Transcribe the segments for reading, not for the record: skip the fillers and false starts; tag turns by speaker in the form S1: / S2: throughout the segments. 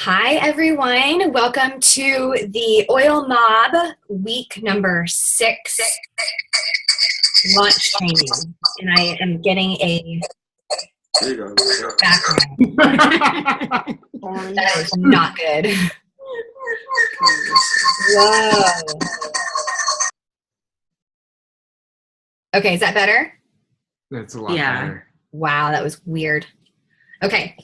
S1: Hi, everyone. Welcome to the Oil Mob week number 6 launch training. And I am getting a background. That is not good. Whoa. Okay, is that better?
S2: That's a lot better.
S1: Wow, that was weird. Okay.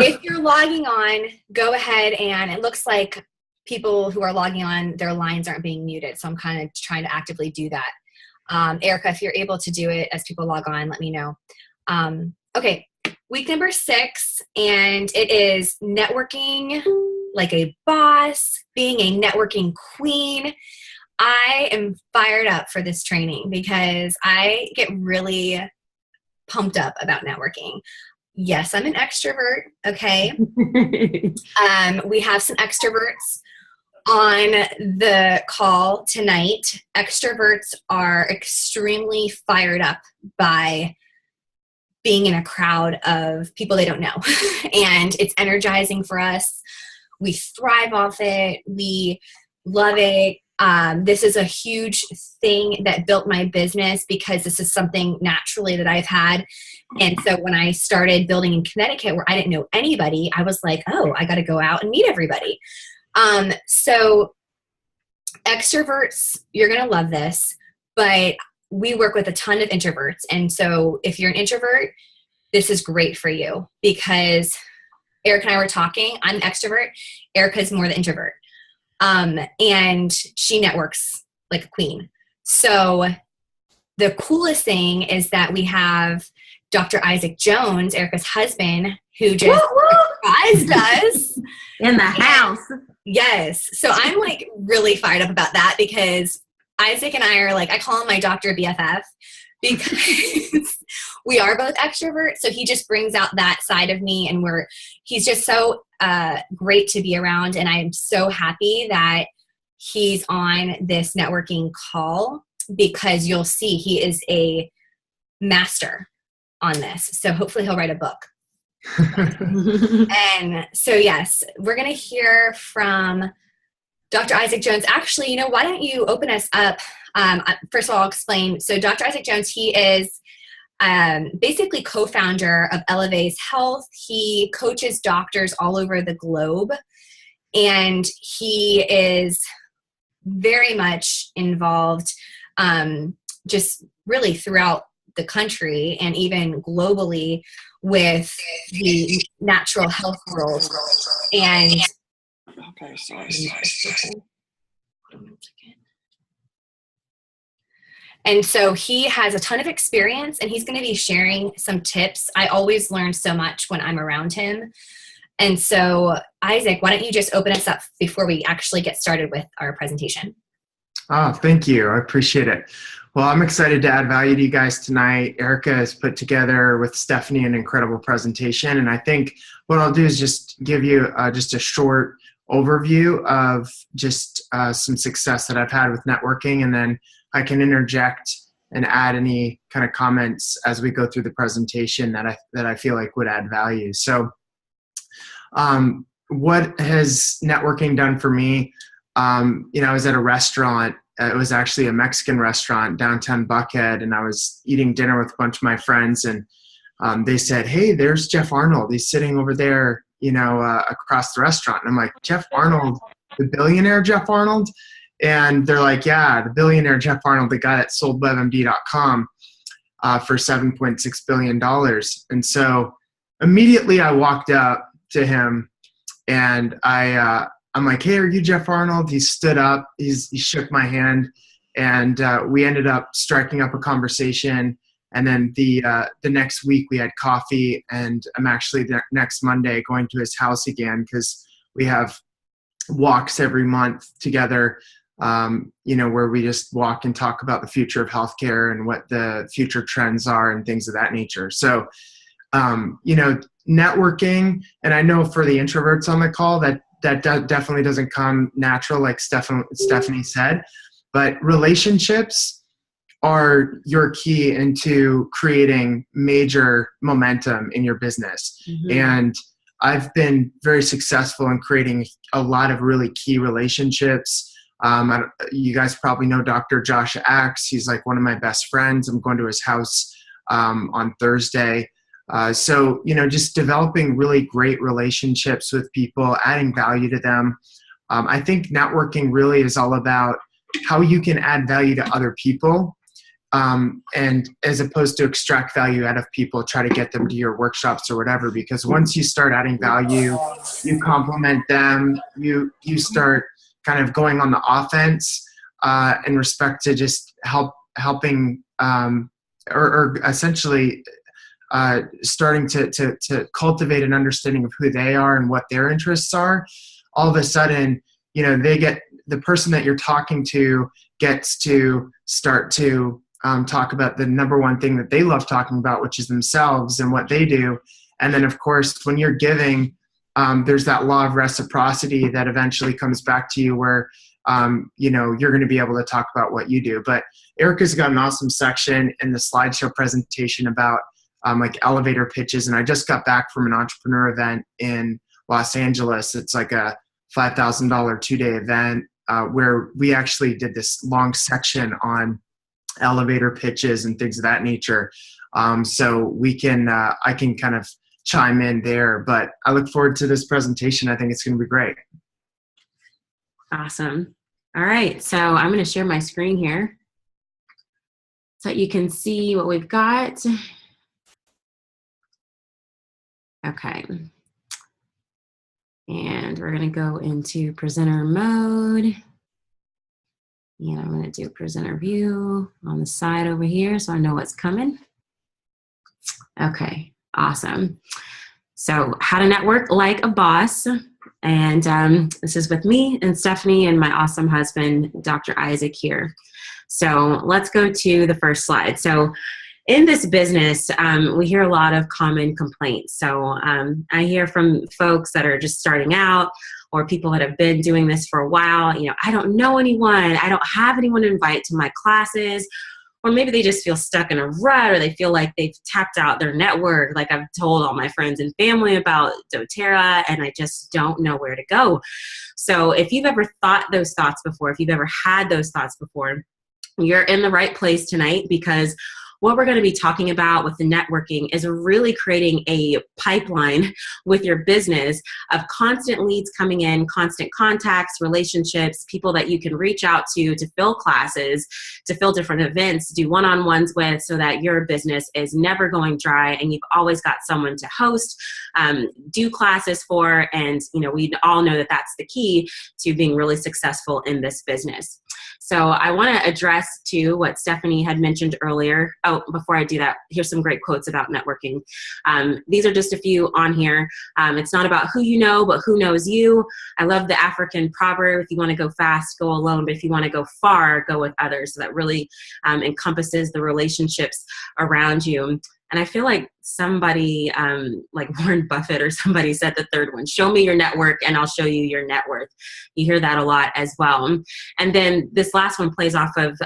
S1: If you're logging on, go ahead, and it looks like people who are logging on, their lines aren't being muted, so I'm kind of trying to actively do that. Erica, if you're able to do it as people log on, let me know. Okay, week number 6, and it is networking like a boss, being a networking queen. I am fired up for this training because I get really pumped up about networking. Yes, I'm an extrovert, okay? We have some extroverts on the call tonight. Extroverts are extremely fired up by being in a crowd of people they don't know. And it's energizing for us. We thrive off it. We love it. This is a huge thing that built my business because this is something naturally that I've had. And so when I started building in Connecticut where I didn't know anybody, I was like, oh, I got to go out and meet everybody. So extroverts, you're going to love this, but we work with a ton of introverts. And so if you're an introvert, this is great for you because Eric and I were talking. I'm an extrovert. Erica's more the introvert. And she networks like a queen. So the coolest thing is that we have Dr. Isaac Jones, Erica's husband, who just surprised us.
S3: In the house.
S1: Yes. So I'm like really fired up about that because Isaac and I are like, I call him my Dr. BFF because we are both extroverts. So he just brings out that side of me and he's just so great to be around. And I'm so happy that he's on this networking call because you'll see he is a master on this. So hopefully he'll write a book. And so, yes, we're going to hear from Dr. Isaac Jones. Actually, why don't you open us up? First of all, I'll explain. So Dr. Isaac Jones, he is basically co-founder of Elevate's Health. He coaches doctors all over the globe, and he is very much involved just really throughout the country and even globally with the natural health world. And
S3: Okay, sorry.
S1: And so he has a ton of experience and he's going to be sharing some tips. I always learn so much when I'm around him. And so, Isaac, why don't you just open us up before we actually get started with our presentation?
S2: Oh, thank you. I appreciate it. Well, I'm excited to add value to you guys tonight. Erica has put together with Stefanie an incredible presentation. And I think what I'll do is just give you just a short overview of just some success that I've had with networking. And then I can interject and add any kind of comments as we go through the presentation that I feel like would add value. So what has networking done for me? I was at a restaurant. It was actually a Mexican restaurant downtown Buckhead, and I was eating dinner with a bunch of my friends, and they said, "Hey, there's Jeff Arnold. He's sitting over there, across the restaurant." And I'm like, "Jeff Arnold, the billionaire Jeff Arnold?" And they're like, "Yeah, the billionaire Jeff Arnold, the guy that sold WebMD.com for $7.6 billion." And so immediately I walked up to him, and I'm like, "Hey, are you Jeff Arnold?" He stood up, he shook my hand, and we ended up striking up a conversation. And then the next week we had coffee, and I'm actually next Monday going to his house again because we have walks every month together, where we just walk and talk about the future of healthcare and what the future trends are and things of that nature. So, networking, and I know for the introverts on the call that definitely doesn't come natural, like Stefanie said, but relationships are your key into creating major momentum in your business. Mm-hmm. And I've been very successful in creating a lot of really key relationships. You guys probably know Dr. Josh Axe. He's like one of my best friends. I'm going to his house on Thursday. So, just developing really great relationships with people, adding value to them. I think networking really is all about how you can add value to other people. And as opposed to extract value out of people, try to get them to your workshops or whatever, because once you start adding value, you compliment them, you start kind of going on the offense in respect to just helping or essentially starting to cultivate an understanding of who they are and what their interests are. All of a sudden, the person that you're talking to gets to start to talk about the number one thing that they love talking about, which is themselves and what they do. And then, of course, when you're giving, there's that law of reciprocity that eventually comes back to you where, you're going to be able to talk about what you do. But Erica's got an awesome section in the slideshow presentation about like elevator pitches. And I just got back from an entrepreneur event in Los Angeles. It's like a $5,000 2-day event where we actually did this long section on elevator pitches and things of that nature. So we can, I can kind of chime in there, but I look forward to this presentation. I think it's going to be great.
S4: Awesome. All right. So I'm going to share my screen here so that you can see what we've got. Okay. And we're going to go into presenter mode. And I'm going to do presenter view on the side over here so I know what's coming. Okay, awesome. So how to network like a boss. And this is with me and Stefanie and my awesome husband, Dr. Isaac here. So let's go to the first slide. So in this business, we hear a lot of common complaints. So I hear from folks that are just starting out or people that have been doing this for a while. I don't know anyone. I don't have anyone to invite to my classes. Or maybe they just feel stuck in a rut, or they feel like they've tapped out their network. Like I've told all my friends and family about doTERRA, and I just don't know where to go. So if you've ever thought those thoughts before, if you've ever had those thoughts before, you're in the right place tonight, because what we're going to be talking about with the networking is really creating a pipeline with your business of constant leads coming in, constant contacts, relationships, people that you can reach out to fill classes, to fill different events, do one-on-ones with, so that your business is never going dry and you've always got someone to host, do classes for, and we all know that that's the key to being really successful in this business. So I want to address too what Stefanie had mentioned earlier. Oh, before I do that, here's some great quotes about networking. These are just a few on here. It's not about who you know, but who knows you. I love the African proverb, if you want to go fast, go alone, but if you want to go far, go with others. So that really encompasses the relationships around you. And I feel like somebody, like Warren Buffett or somebody, said the third one: show me your network and I'll show you your net worth. You hear that a lot as well. And then this last one plays off of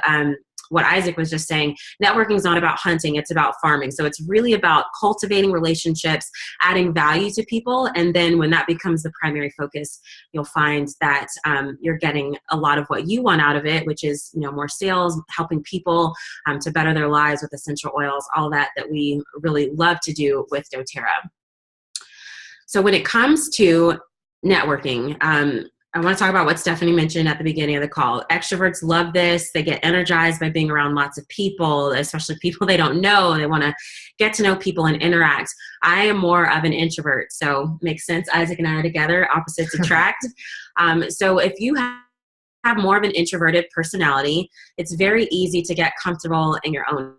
S4: what Isaac was just saying. Networking is not about hunting, it's about farming. So it's really about cultivating relationships, adding value to people. And then when that becomes the primary focus, you'll find that you're getting a lot of what you want out of it, which is more sales, helping people to better their lives with essential oils, all that we really love to do with doTERRA. So when it comes to networking, I want to talk about what Stefanie mentioned at the beginning of the call. Extroverts love this. They get energized by being around lots of people, especially people they don't know. They want to get to know people and interact. I am more of an introvert, so makes sense. Isaac and I are together, opposites attract. So if you have more of an introverted personality, it's very easy to get comfortable in your own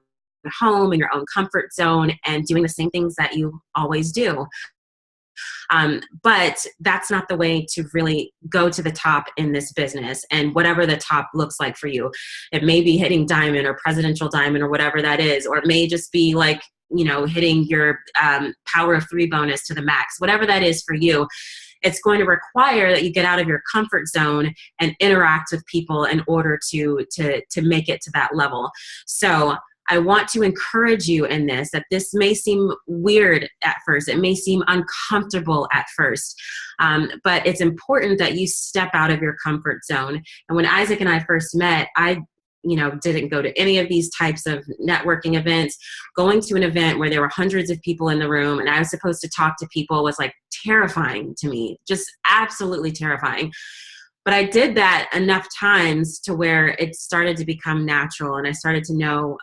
S4: home, in your own comfort zone, and doing the same things that you always do. But that's not the way to really go to the top in this business, and whatever the top looks like for you. It may be hitting diamond or presidential diamond or whatever that is, or it may just be like, hitting your power of 3 bonus to the max, whatever that is for you. It's going to require that you get out of your comfort zone and interact with people in order to make it to that level. So I want to encourage you in this, that this may seem weird at first. It may seem uncomfortable at first, but it's important that you step out of your comfort zone. And when Isaac and I first met, I didn't go to any of these types of networking events. Going to an event where there were hundreds of people in the room and I was supposed to talk to people was like terrifying to me, just absolutely terrifying. But I did that enough times to where it started to become natural, and I started to know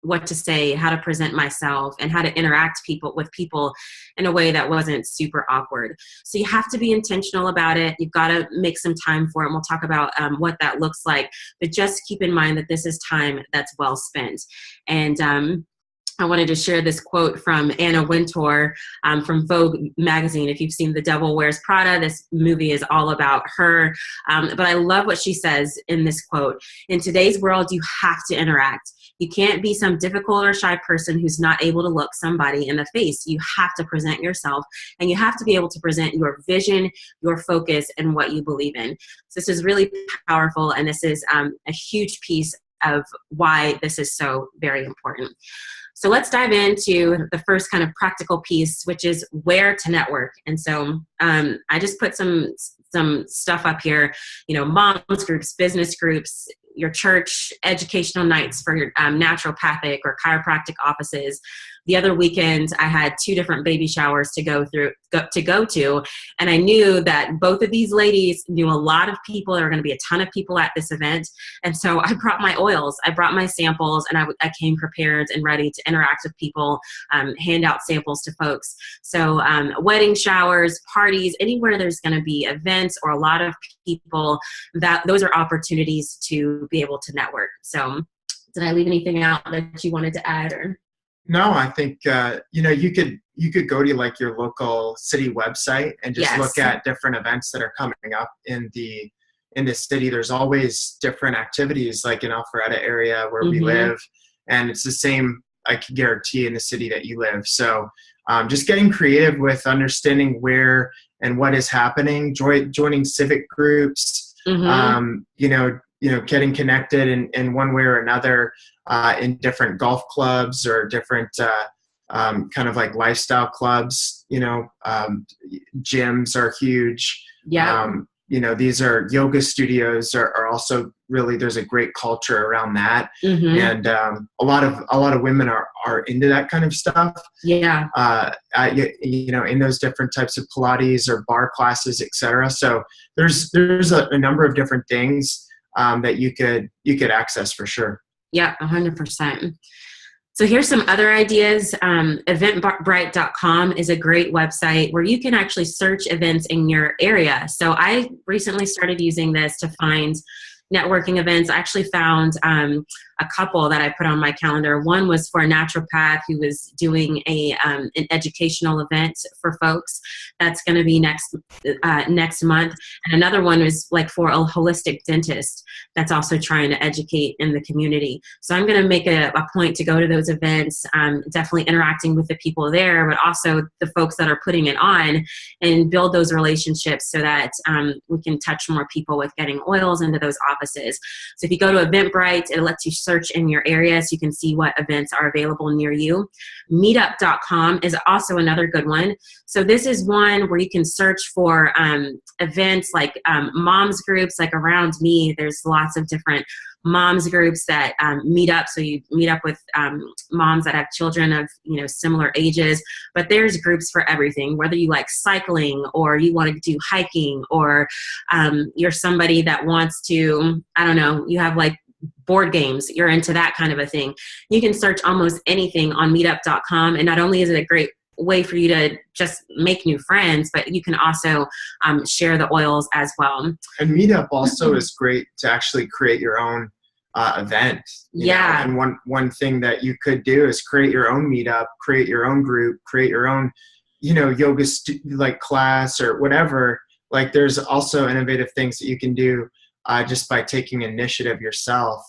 S4: what to say, how to present myself, and how to interact with people in a way that wasn't super awkward. So you have to be intentional about it. You've got to make some time for it. And we'll talk about what that looks like. But just keep in mind that this is time that's well spent. And I wanted to share this quote from Anna Wintour from Vogue magazine. If you've seen The Devil Wears Prada, this movie is all about her. But I love what she says in this quote. In today's world, you have to interact. You can't be some difficult or shy person who's not able to look somebody in the face. You have to present yourself, and you have to be able to present your vision, your focus, and what you believe in. So this is really powerful, and this is a huge piece of why this is so very important. So let's dive into the first kind of practical piece, which is where to network. And so I just put some stuff up here, moms groups, business groups, your church, educational nights for your naturopathic or chiropractic offices. The other weekend, I had 2 different baby showers to go to, and I knew that both of these ladies knew a lot of people. There were going to be a ton of people at this event, and so I brought my oils, I brought my samples, and I came prepared and ready to interact with people, hand out samples to folks. So wedding showers, parties, anywhere there's going to be events or a lot of people, those are opportunities to be able to network. So did I leave anything out that you wanted to add? Or
S2: No, I think you could go to like your local city website and just look at different events that are coming up in the city. There's always different activities, like in Alpharetta area where we live, and it's the same, I can guarantee, in the city that you live. So just getting creative with understanding where and what is happening, joining civic groups, getting connected in one way or another in different golf clubs or different kind of like lifestyle clubs. Gyms are huge.
S4: Yeah.
S2: These are yoga studios are also really, there's a great culture around that. And a lot of women are into that kind of stuff.
S4: Yeah.
S2: In those different types of Pilates or bar classes, etc. So there's a number of different things that you could access for sure.
S4: Yeah, 100%. So here's some other ideas. Eventbrite.com is a great website where you can actually search events in your area. So I recently started using this to find networking events. I actually found a couple that I put on my calendar. One was for a naturopath who was doing an educational event for folks. That's going to be next month. And another one was like for a holistic dentist that's also trying to educate in the community. So I'm going to make a point to go to those events, definitely interacting with the people there, but also the folks that are putting it on, and build those relationships so that we can touch more people with getting oils into those offices. So if you go to Eventbrite, it lets you search in your area so you can see what events are available near you. Meetup.com is also another good one. So this is one where you can search for events like moms groups. Like around me, there's lots of different moms groups that meet up. So you meet up with moms that have children of similar ages. But there's groups for everything, whether you like cycling or you want to do hiking, or you're somebody that wants to, I don't know, you have like board games, you're into that kind of a thing. You can search almost anything on meetup.com. And not only is it a great way for you to just make new friends, but you can also share the oils as well. And
S2: Meetup also is great to actually create your own event.
S4: Yeah.
S2: And one thing that you could do is create your own meetup, create your own group, create your own, yoga like class or whatever. Like there's also innovative things that you can do just by taking initiative yourself.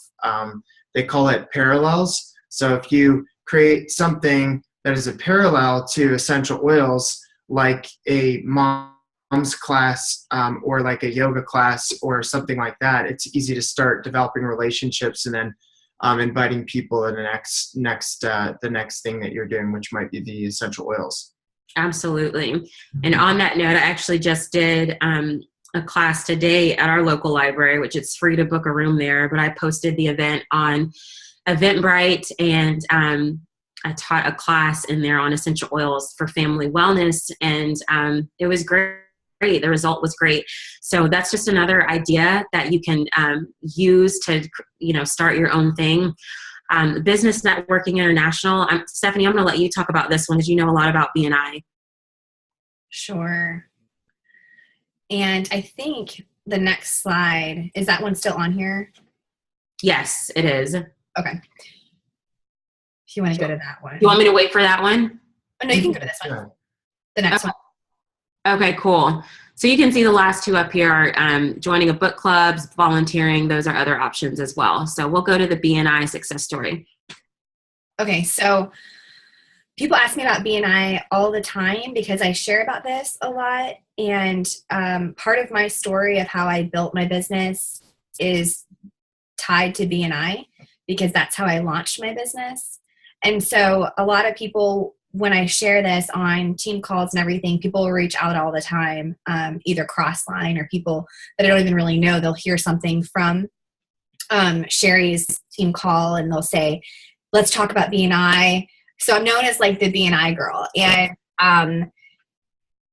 S2: They call it parallels. So if you create something that is a parallel to essential oils, like a mom's class or like a yoga class or something like that, it's easy to start developing relationships and then inviting people to the next thing that you're doing, which might be the essential oils.
S4: Absolutely. And on that note, I actually just did a class today at our local library, which it's free to book a room there, but I posted the event on Eventbrite, and I taught a class in there on essential oils for family wellness, and it was great. The result was great. So that's just another idea that you can use to, start your own thing. Business Networking International. Stefanie, I'm going to let you talk about this one because you know a lot about BNI.
S1: Sure. And I think the next slide, is that one still on here?
S4: Yes, it is.
S1: Okay. If you want to go to that one.
S4: You want me to wait for that one?
S1: Oh, no, you can go to this one.
S2: Yeah.
S1: The next one.
S4: Okay, cool. So you can see the last two up here are joining a book clubs, volunteering. Those are other options as well. So we'll go to the BNI success story.
S1: Okay, so people ask me about BNI all the time because I share about this a lot. And part of my story of how I built my business is tied to BNI because that's how I launched my business. And so a lot of people, when I share this on team calls and everything, people will reach out all the time, either cross-line or people that I don't even really know. They'll hear something from Sherry's team call and they'll say, let's talk about BNI. So I'm known as like the BNI girl. And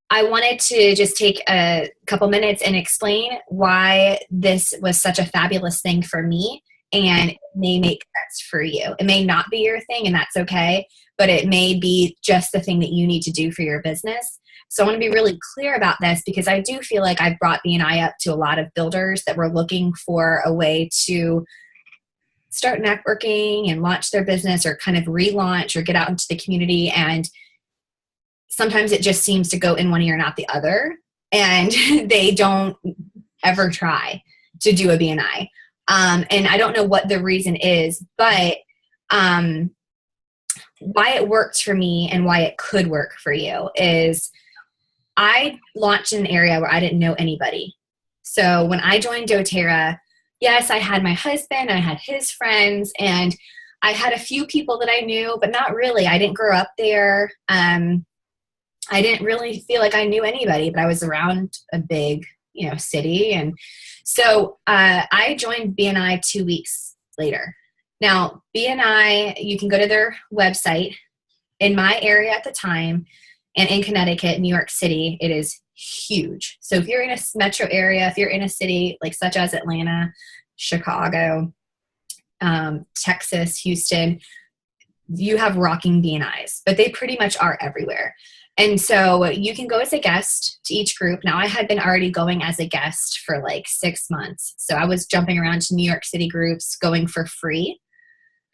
S1: I wanted to just take a couple minutes and explain why this was such a fabulous thing for me. And it may make sense for you. It may not be your thing, and that's okay, but it may be just the thing that you need to do for your business. So I want to be really clear about this because I do feel like I've brought BNI up to a lot of builders that were looking for a way to start networking and launch their business or kind of relaunch or get out into the community. And sometimes it just seems to go in one ear and out the other, and they don't ever try to do a BNI. And I don't know what the reason is, but why it worked for me and why it could work for you is I launched in an area where I didn't know anybody. So when I joined doTERRA, yes, I had my husband, I had his friends, and I had a few people that I knew, but not really. I didn't grow up there. I didn't really feel like I knew anybody, but I was around a big, city. And so I joined BNI 2 weeks later. Now, BNI, you can go to their website. In my area at the time, and in Connecticut, New York City, it is huge. So if you're in a metro area, if you're in a city like such as Atlanta, Chicago, Texas, Houston, you have rocking BNIs, but they pretty much are everywhere. And so you can go as a guest to each group. Now, I had been already going as a guest for like 6 months. So I was jumping around to New York City groups going for free.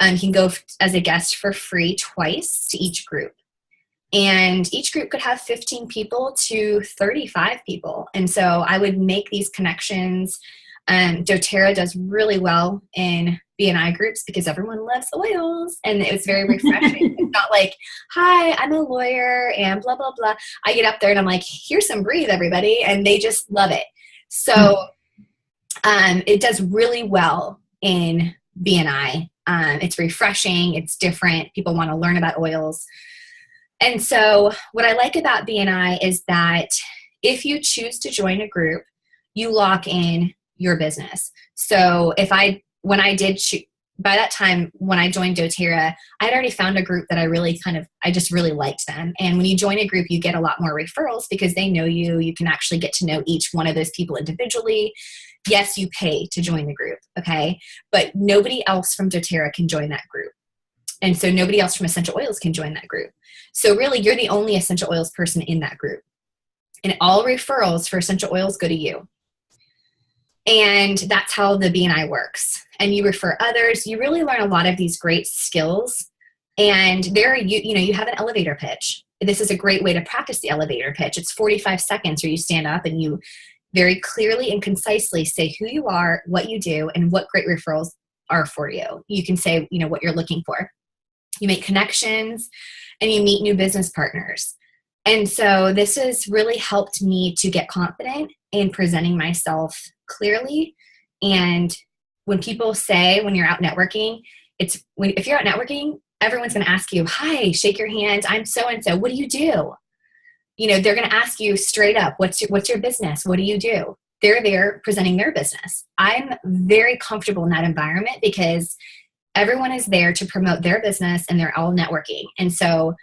S1: You can go as a guest for free twice to each group. And each group could have 15 people to 35 people. And so I would make these connections. doTERRA does really well in BNI groups because everyone loves oils and it was very refreshing. It's not like, hi, I'm a lawyer and blah, blah, blah. I get up there and I'm like, here's some breathe, everybody. And they just love it. So it does really well in BNI. It's refreshing. It's different. People want to learn about oils. And so what I like about BNI is that if you choose to join a group, you lock in your business. So by that time, when I joined doTERRA, I had already found a group that I just really liked them. And when you join a group, you get a lot more referrals because they know you. You can actually get to know each one of those people individually. Yes, you pay to join the group, okay? But nobody else from doTERRA can join that group. And so nobody else from Essential Oils can join that group. So really, you're the only Essential Oils person in that group. And all referrals for Essential Oils go to you. And that's how the BNI works. And you refer others. You really learn a lot of these great skills. And you have an elevator pitch. This is a great way to practice the elevator pitch. It's 45 seconds where you stand up and you very clearly and concisely say who you are, what you do, and what great referrals are for you. You can say, what you're looking for. You make connections and you meet new business partners. And so this has really helped me to get confident in presenting myself clearly. And when people say, when you're out networking, if you're out networking, everyone's going to ask you, hi, shake your hand. I'm so-and-so. What do you do? You know, they're going to ask you straight up, what's your business? What do you do? They're there presenting their business. I'm very comfortable in that environment because everyone is there to promote their business and they're all networking. And so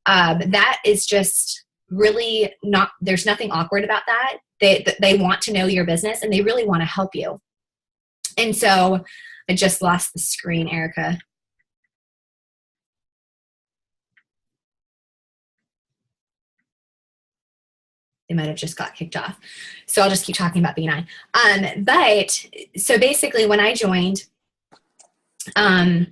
S1: that is just really not, there's nothing awkward about that. They want to know your business and they really want to help you. And so I just lost the screen, Erica. They might have just got kicked off. So I'll just keep talking about BNI. But so basically when I joined, I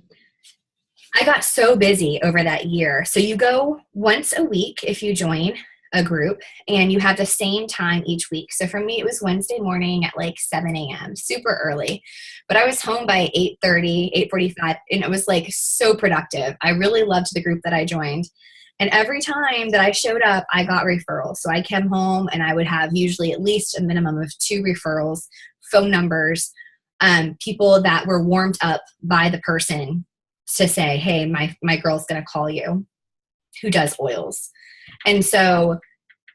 S1: got so busy over that year. So you go once a week if you join a group and you have the same time each week. So for me, it was Wednesday morning at like 7 a.m., super early, but I was home by 8:30, 8:45, and it was like so productive. I really loved the group that I joined. And every time that I showed up, I got referrals. So I came home and I would have usually at least a minimum of 2 referrals, phone numbers, people that were warmed up by the person to say, hey, my girl's going to call you who does oils. And so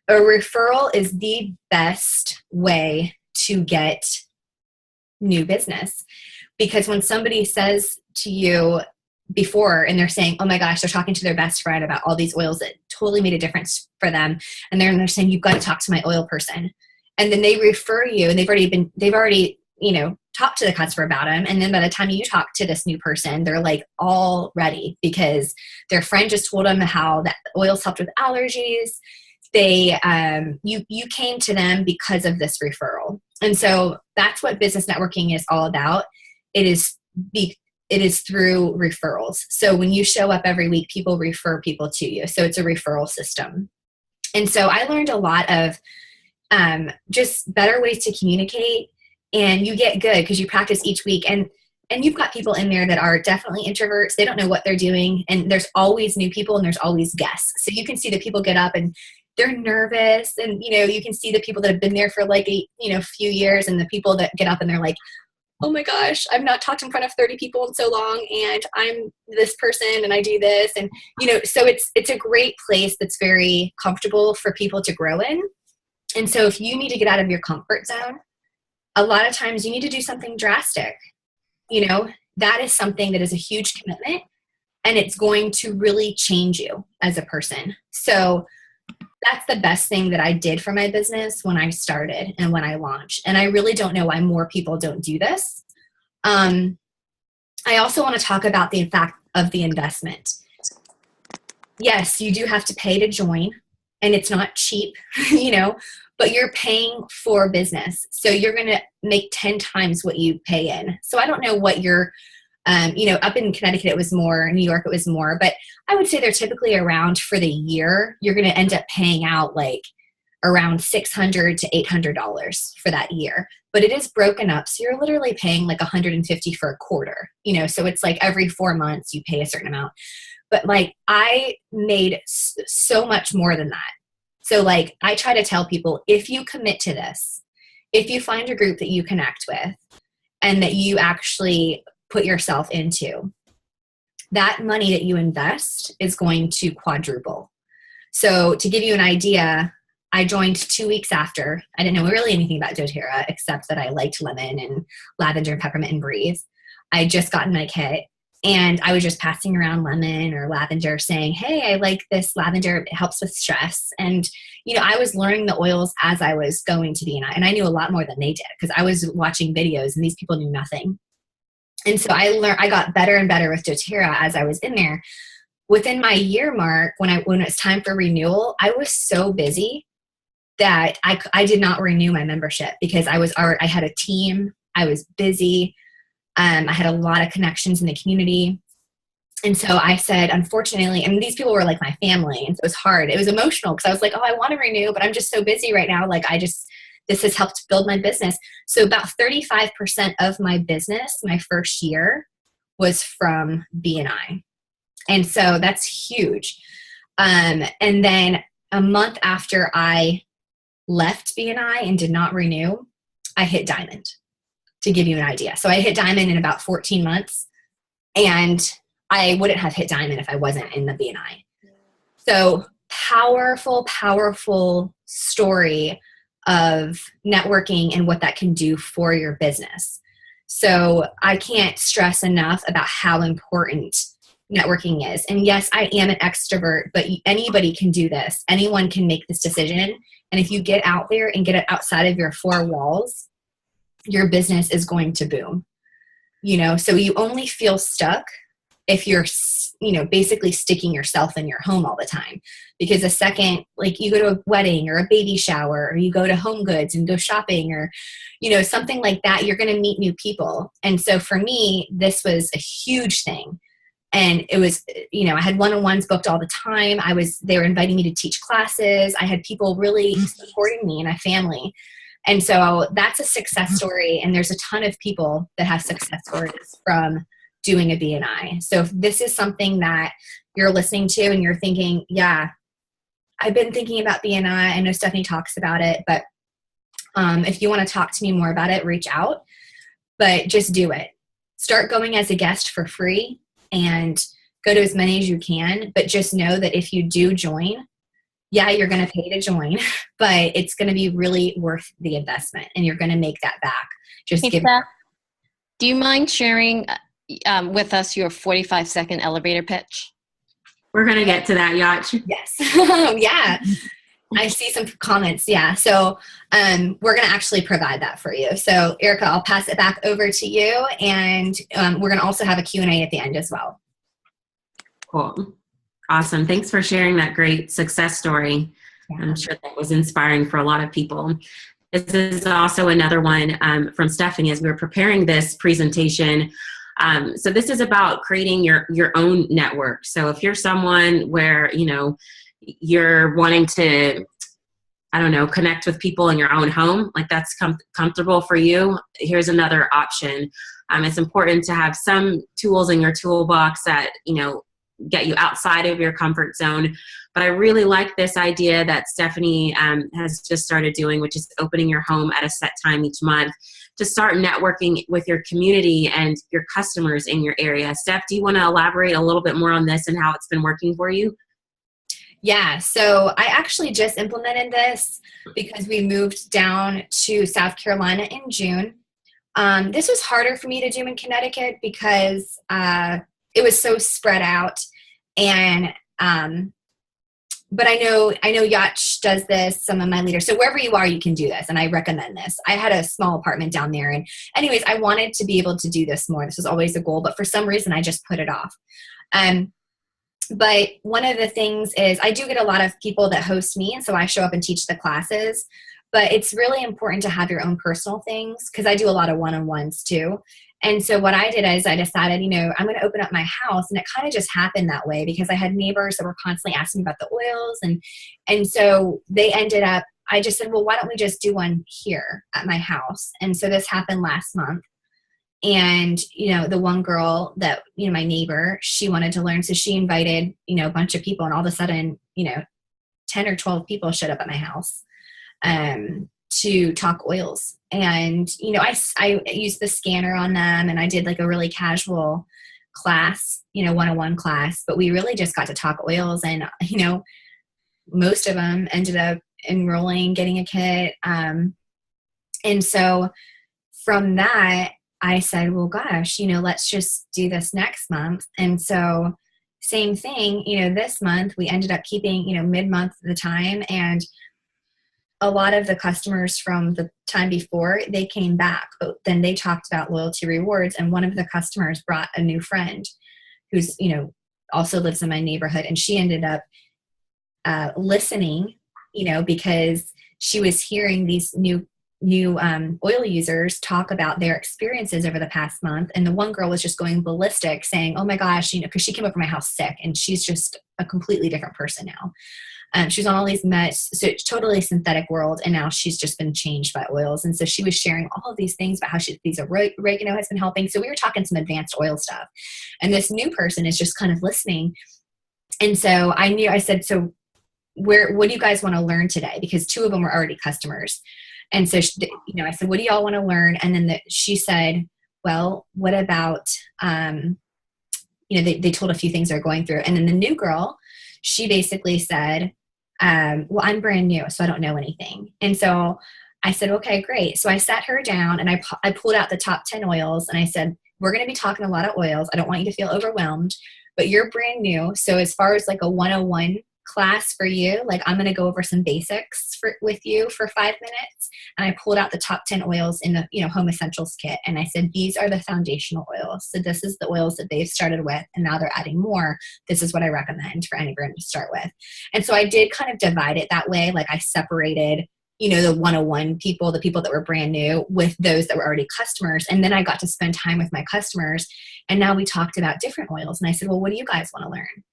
S1: a referral is the best way to get new business, because when somebody says to you before and they're saying, oh my gosh, they're talking to their best friend about all these oils that totally made a difference for them, and they're saying, you've got to talk to my oil person, and then they refer you, and they've already talked to the customer about them, and then by the time you talk to this new person, they're like all ready because their friend just told them how that oils helped with allergies. You came to them because of this referral. And so that's what business networking is all about. It is through referrals. So when you show up every week, people refer people to you. So it's a referral system. And so I learned a lot of just better ways to communicate, and you get good because you practice each week. And you've got people in there that are definitely introverts. They don't know what they're doing. And there's always new people and there's always guests. So you can see the people get up and they're nervous, and you can see the people that have been there for like a few years, and the people that get up and they're like, oh my gosh, I've not talked in front of 30 people in so long, and I'm this person and I do this. And, so it's a great place that's very comfortable for people to grow in. And so if you need to get out of your comfort zone, a lot of times you need to do something drastic. That is something that is a huge commitment, and it's going to really change you as a person. So that's the best thing that I did for my business when I started and when I launched. And I really don't know why more people don't do this. I also want to talk about the fact of the investment. Yes, you do have to pay to join, and it's not cheap, but you're paying for business. So you're going to make 10 times what you pay in. So I don't know what you're up in Connecticut, it was more, New York, it was more, but I would say they're typically around for the year. You're going to end up paying out like around $600 to $800 for that year, but it is broken up. So you're literally paying like $150 for a quarter, so it's like every 4 months you pay a certain amount, but like I made so much more than that. So like I try to tell people, if you commit to this, if you find a group that you connect with and that you actually put yourself into, that money that you invest is going to quadruple. So to give you an idea, I joined 2 weeks after. I didn't know really anything about doTERRA except that I liked lemon and lavender, peppermint, and breeze. I had just gotten my kit, and I was just passing around lemon or lavender saying, hey, I like this lavender. It helps with stress. And, I was learning the oils as I was going to BNI, and I knew a lot more than they did because I was watching videos and these people knew nothing. And so I got better and better with doTERRA as I was in there. Within my year mark, when it's time for renewal, I was so busy that I did not renew my membership because I had a team. I was busy. I had a lot of connections in the community. And so I said, unfortunately, and these people were like my family, and so it was hard. It was emotional because I was like, oh, I want to renew, but I'm just so busy right now. Like this has helped build my business. So about 35% of my business, my first year, was from BNI. And so that's huge. And then a month after I left BNI and did not renew, I hit diamond, to give you an idea. So I hit diamond in about 14 months. And I wouldn't have hit diamond if I wasn't in the BNI. So powerful, powerful story of networking and what that can do for your business. So I can't stress enough about how important networking is. And yes, I am an extrovert, but anybody can do this. Anyone can make this decision. And if you get out there and get it outside of your four walls, your business is going to boom. So you only feel stuck if you're, basically sticking yourself in your home all the time. Because the second, like, you go to a wedding or a baby shower, or you go to Home Goods and go shopping, or, something like that, you're going to meet new people. And so for me, this was a huge thing. And it was, I had one-on-ones booked all the time. They were inviting me to teach classes. I had people really supporting me and a family. And so that's a success story. And there's a ton of people that have success stories from doing a BNI. So if this is something that you're listening to and you're thinking, yeah, I've been thinking about BNI. I know Stefanie talks about it, but if you want to talk to me more about it, reach out, but just do it. Start going as a guest for free and go to as many as you can. But just know that if you do join, yeah, you're going to pay to join, but it's going to be really worth the investment and you're going to make that back. Just
S5: hey,
S1: give.
S5: Steph, do you mind sharing with us your 45-second elevator pitch?
S4: We're going to get to that, Yacht.
S1: Yes. Yeah. I see some comments. Yeah. So we're going to actually provide that for you. So Erica, I'll pass it back over to you. And we're going to also have a Q&A at the end as well.
S4: Cool. Awesome. Thanks for sharing that great success story.
S1: Yeah.
S4: I'm sure that was inspiring for a lot of people. This is also another one from Stefanie as we were preparing this presentation. So this is about creating your own network. So if you're someone where, you're wanting to, connect with people in your own home, like that's comfortable for you, here's another option. It's important to have some tools in your toolbox that, get you outside of your comfort zone. But I really like this idea that Stefanie has just started doing, which is opening your home at a set time each month to start networking with your community and your customers in your area. Steph, do you want to elaborate a little bit more on this and how it's been working for you?
S1: Yeah, so I actually just implemented this because we moved down to South Carolina in June. This was harder for me to do in Connecticut because it was so spread out. And but I know Yacht does this, some of my leaders. So wherever you are, you can do this. And I recommend this. I had a small apartment down there. And anyways, I wanted to be able to do this more. This was always a goal. But for some reason, I just put it off. But one of the things is I do get a lot of people that host me. And so I show up and teach the classes. But it's really important to have your own personal things because I do a lot of one-on-ones too. And so what I did is I decided, I'm going to open up my house. And it kind of just happened that way because I had neighbors that were constantly asking me about the oils. And so they ended up, I just said, well, why don't we just do one here at my house? And so this happened last month. And, the one girl that, my neighbor, she wanted to learn. So she invited, a bunch of people and all of a sudden, 10 or 12 people showed up at my house to talk oils. And, I used the scanner on them and I did like a really casual class, one-on-one class, but we really just got to talk oils and, most of them ended up enrolling, getting a kit. And so from that, I said, well, gosh, let's just do this next month. And so same thing, this month we ended up keeping, mid-month the time. And a lot of the customers from the time before, they came back, but then they talked about loyalty rewards. And one of the customers brought a new friend who's, also lives in my neighborhood. And she ended up listening, because she was hearing these new oil users talk about their experiences over the past month. And the one girl was just going ballistic saying, oh my gosh, because she came over my house sick and she's just a completely different person now. She was on all these meds, so it's totally synthetic world. And now she's just been changed by oils. And so she was sharing all of these things about how these oregano has been helping. So we were talking some advanced oil stuff. And this new person is just kind of listening. And so I said, so what do you guys want to learn today? Because two of them were already customers. And so, I said, what do y'all want to learn? And then she said, well, what about they told a few things they're going through. And then the new girl, she basically said, well, I'm brand new, so I don't know anything. And so I said, okay, great. So I sat her down and I pulled out the top 10 oils and I said, we're going to be talking a lot of oils. I don't want you to feel overwhelmed, but you're brand new. So as far as like a 101 class for you, like I'm going to go over some basics with you for 5 minutes. And I pulled out the top 10 oils in the, home essentials kit. And I said, these are the foundational oils. So this is the oils that they've started with. And now they're adding more. This is what I recommend for anyone to start with. And so I did kind of divide it that way. Like I separated the 101 people, the people that were brand new with those that were already customers. And then I got to spend time with my customers. And now we talked about different oils. And I said, well, what do you guys want to learn?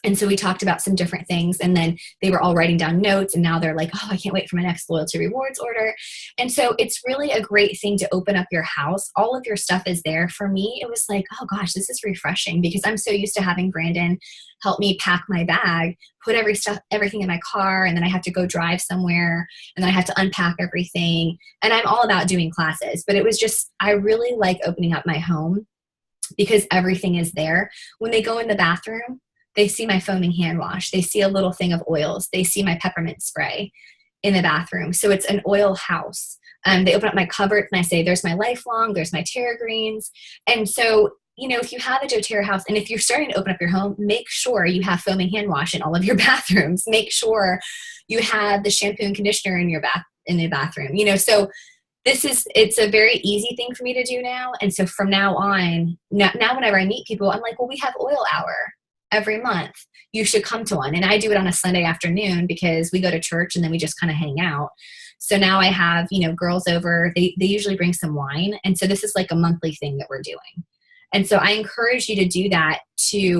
S1: And so we talked about some different things, and then they were all writing down notes, and now they're like, oh, I can't wait for my next loyalty rewards order. And so it's really a great thing to open up your house. All of your stuff is there. For me, it was like, oh gosh, this is refreshing, because I'm so used to having Brandon help me pack my bag, put everything in my car, and then I have to go drive somewhere, and then I have to unpack everything. And I'm all about doing classes, but it was just, I really like opening up my home because everything is there. When they go in the bathroom, they see my foaming hand wash. They see a little thing of oils. They see my peppermint spray in the bathroom. So it's an oil house. They open up my cupboard and I say, there's my Lifelong, there's my Terra Greens. And so, if you have a doTERRA house, and if you're starting to open up your home, make sure you have foaming hand wash in all of your bathrooms. Make sure you have the shampoo and conditioner in the bathroom. So it's a very easy thing for me to do now. And so from now on, now whenever I meet people, I'm like, well, we have oil hour every month. You should come to one. And I do it on a Sunday afternoon because we go to church and then we just kind of hang out. So now I have, girls over, they usually bring some wine. And so this is like a monthly thing that we're doing. And so I encourage you to do that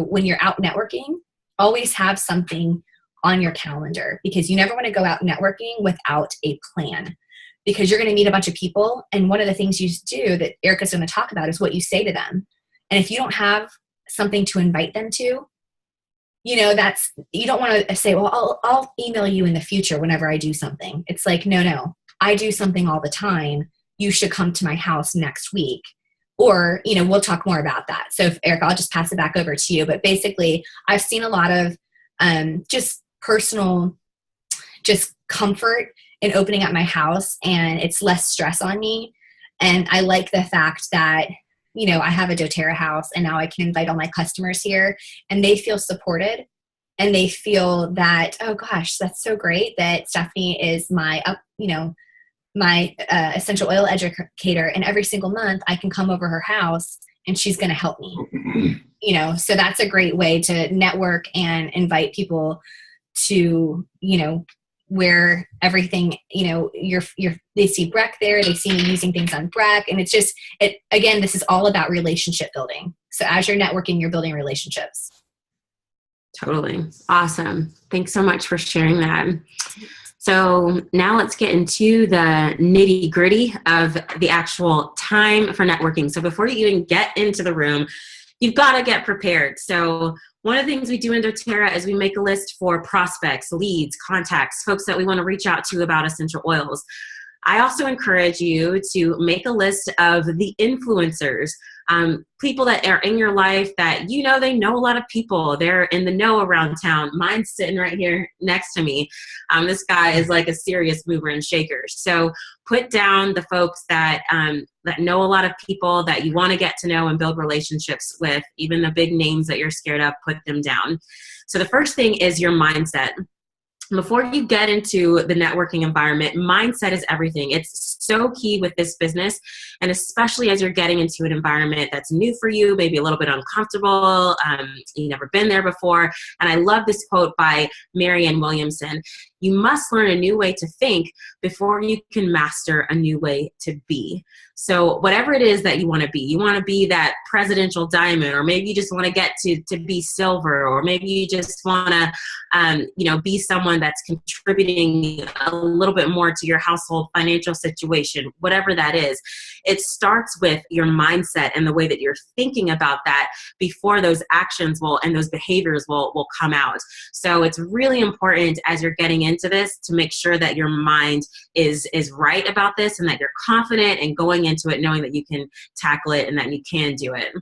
S1: when you're out networking, always have something on your calendar, because you never want to go out networking without a plan, because you're going to meet a bunch of people. And one of the things you do that Erica's going to talk about is what you say to them. And if you don't have something to invite them to, you don't want to say, well, I'll email you in the future whenever I do something. It's like, no, I do something all the time. You should come to my house next week. Or, we'll talk more about that. So Erica, I'll just pass it back over to you. But basically, I've seen a lot of just personal, just comfort in opening up my house, and it's less stress on me. And I like the fact that I have a doTERRA house, and now I can invite all my customers here, and they feel supported, and they feel that, oh gosh, that's so great that Stefanie is my essential oil educator, and every single month I can come over her house and she's going to help me. So that's a great way to network and invite people to, where everything, they see Breck there, they see me using things on Breck. And it's just, again, this is all about relationship building. So as you're networking, you're building relationships.
S4: Totally. Awesome. Thanks so much for sharing that. So now let's get into the nitty gritty of the actual time for networking. So before you even get into the room, you've got to get prepared. So one of the things we do in doTERRA is we make a list for prospects, leads, contacts, folks that we want to reach out to about essential oils. I also encourage you to make a list of the influencers, people that are in your life that they know a lot of people. They're in the know around town. Mine's sitting right here next to me. This guy is like a serious mover and shaker. So put down the folks that know a lot of people that you want to get to know and build relationships with. Even the big names that you're scared of, put them down. So the first thing is your mindset. Before you get into the networking environment, mindset is everything. It's so key with this business, and especially as you're getting into an environment that's new for you, maybe a little bit uncomfortable, you've never been there before. And I love this quote by Marianne Williamson. You must learn a new way to think before you can master a new way to be. So whatever it is that you want to be that presidential diamond, or maybe you just want to get to be silver, or maybe you just want to, be someone that's contributing a little bit more to your household financial situation, whatever that is. It starts with your mindset and the way that you're thinking about that before those actions and those behaviors will come out. So it's really important as you're getting into this to make sure that your mind is right about this, and that you're confident and going into it knowing that you can tackle it and that you can do it.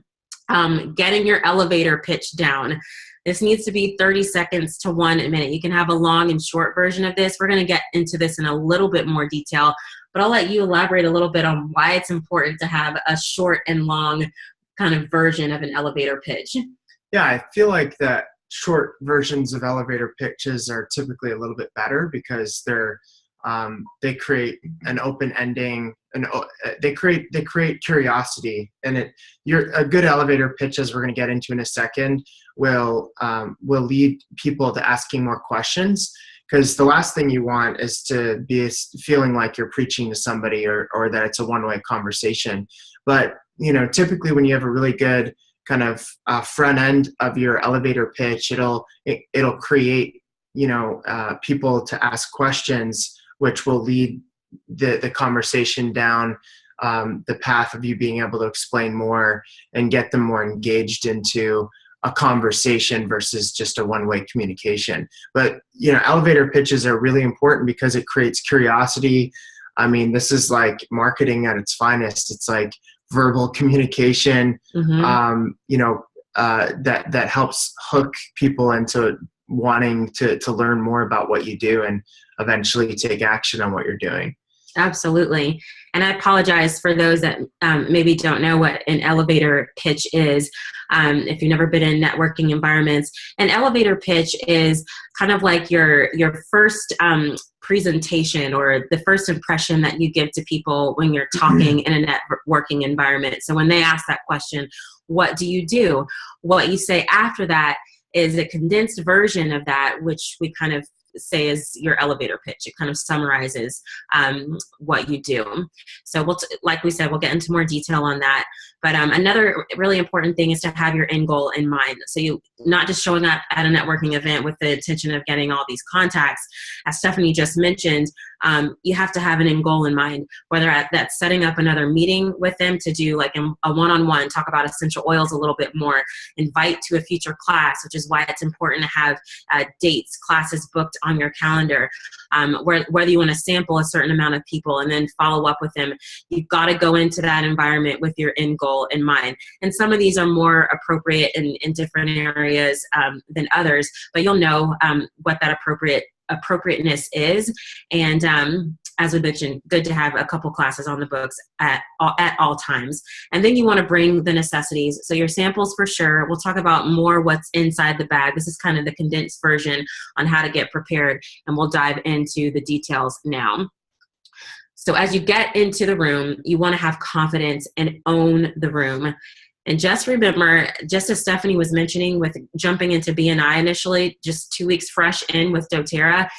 S4: getting your elevator pitch down. This needs to be 30 seconds to 1 minute. You can have a long and short version of this. We're going to get into this in a little bit more detail, but I'll let you elaborate a little bit on why it's important to have a short and long kind of version of an elevator pitch.
S2: Yeah, I feel like that short versions of elevator pitches are typically a little bit better because they create an open ending, and they create curiosity. And a good elevator pitch, as we're going to get into in a second, will lead people to asking more questions. Because the last thing you want is to be feeling like you're preaching to somebody or that it's a one-way conversation. But typically when you have a really good kind of front end of your elevator pitch, it'll create people to ask questions, which will lead the conversation down the path of you being able to explain more and get them more engaged into a conversation versus just a one-way communication. But elevator pitches are really important because it creates curiosity. I mean, this is like marketing at its finest. It's like verbal communication, that helps hook people into wanting to learn more about what you do and eventually take action on what you're doing.
S4: Absolutely. And I apologize for those that maybe don't know what an elevator pitch is. If you've never been in networking environments, an elevator pitch is kind of like your first presentation or the first impression that you give to people when you're talking in a networking environment. So when they ask that question, what do you do? What you say after that is a condensed version of that, which we kind of say is your elevator pitch. It kind of summarizes what you do. So like we said, we'll get into more detail on that. But another really important thing is to have your end goal in mind. So you not just showing up at a networking event with the intention of getting all these contacts. As Stefanie just mentioned, you have to have an end goal in mind, whether that's setting up another meeting with them to do like a one-on-one, talk about essential oils a little bit more, invite to a future class, which is why it's important to have dates, classes booked on your calendar, whether you want to sample a certain amount of people and then follow up with them. You've got to go into that environment with your end goal in mind. And some of these are more appropriate in different areas than others, but you'll know what that appropriateness is. And as we mentioned, good to have a couple classes on the books at all times. And then you want to bring the necessities. So your samples for sure. We'll talk about more what's inside the bag. This is kind of the condensed version on how to get prepared, and we'll dive into the details now. So as you get into the room, you want to have confidence and own the room. And just remember, just as Stefanie was mentioning with jumping into BNI initially, just 2 weeks fresh in with doTERRA,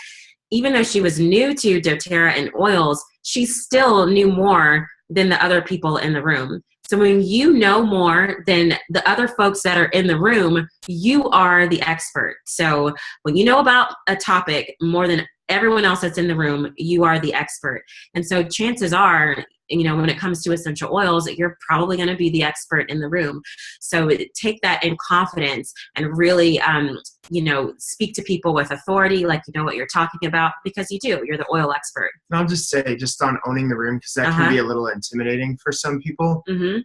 S4: even though she was new to doTERRA and oils, she still knew more than the other people in the room. So when you know more than the other folks that are in the room, you are the expert. So when you know about a topic more than everyone else that's in the room, you are the expert. And so chances are, when it comes to essential oils, you're probably going to be the expert in the room. So take that in confidence and really, speak to people with authority, like you know what you're talking about, because you do. You're the oil expert.
S2: And I'll just say, just on owning the room, because that can be a little intimidating for some people. When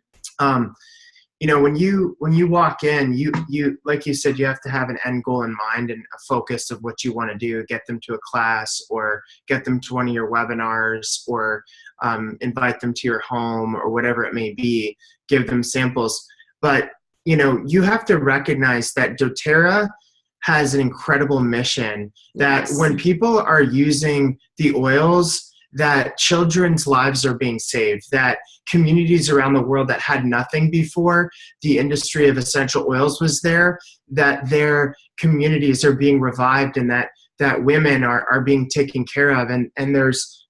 S2: you walk in, you like you said, you have to have an end goal in mind and a focus of what you want to do. Get them to a class, or get them to one of your webinars, or invite them to your home, or whatever it may be. Give them samples. But you have to recognize that doTERRA has an incredible mission. That when people are using the oils, that children's lives are being saved, that communities around the world that had nothing before the industry of essential oils was there, that their communities are being revived, and that women are being taken care of, and there's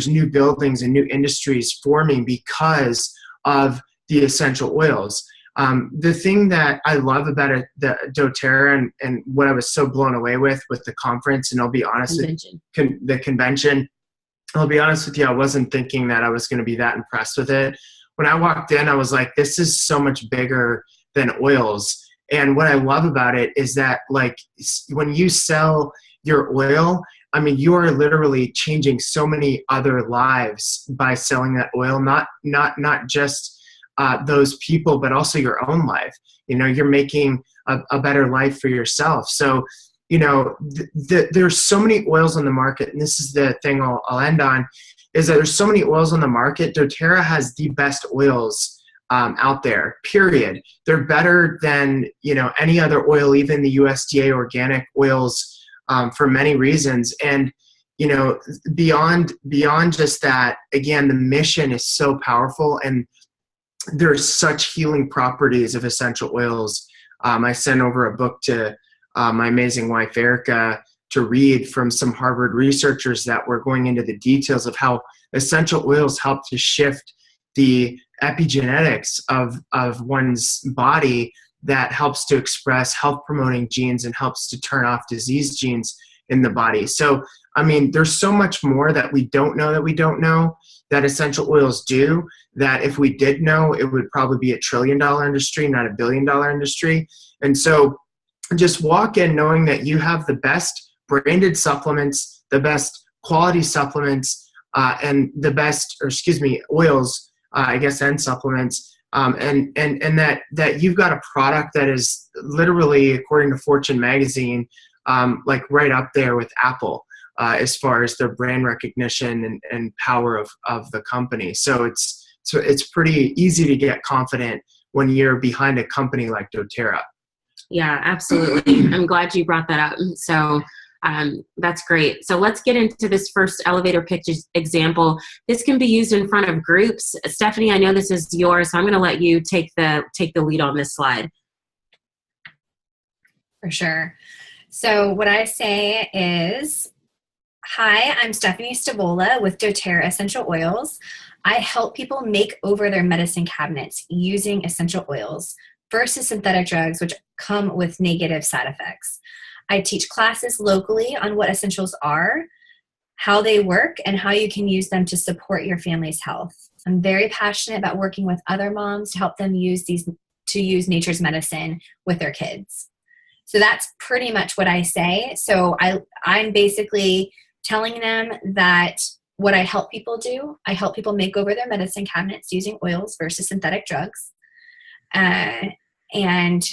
S2: new buildings and new industries forming because of the essential oils. The thing that I love about the doTERRA and what I was so blown away with the conference, and I'll be honest, the convention, I'll be honest with you, I wasn't thinking that I was going to be that impressed with it. When I walked in, I was like, this is so much bigger than oils. And what I love about it is that, like, when you sell your oil, I mean, you are literally changing so many other lives by selling that oil, not just those people, but also your own life. You're making a better life for yourself. So, there's so many oils on the market, and this is the thing I'll end on, is that there's so many oils on the market. doTERRA has the best oils out there, period. They're better than, any other oil, even the USDA organic oils, for many reasons. And, beyond just that, again, the mission is so powerful, and there's such healing properties of essential oils. I sent over a book to my amazing wife, Erica, to read from some Harvard researchers that were going into the details of how essential oils help to shift the epigenetics of one's body, that helps to express health-promoting genes and helps to turn off disease genes in the body. So, there's so much more that we don't know that essential oils do, that if we did know, it would probably be $1 trillion industry, not $1 billion industry. And so just walk in knowing that you have the best branded supplements, the best quality supplements, and the best, oils, and supplements. And that you've got a product that is literally, according to Fortune magazine, like right up there with Apple, as far as their brand recognition and power of the company. So it's pretty easy to get confident when you're behind a company like doTERRA.
S4: Yeah, absolutely. I'm glad you brought that up. So that's great. So let's get into this first elevator pitch example. This can be used in front of groups. Stefanie, I know this is yours, so I'm going to let you take the lead on this slide.
S1: For sure. So what I say is, hi, I'm Stefanie Stavola with doTERRA Essential Oils. I help people make over their medicine cabinets using essential oils versus synthetic drugs, which come with negative side effects. I teach classes locally on what essentials are, how they work, and how you can use them to support your family's health. I'm very passionate about working with other moms to help them use nature's medicine with their kids. So that's pretty much what I say. So I'm basically telling them that what I help people do, I help people make over their medicine cabinets using oils versus synthetic drugs. And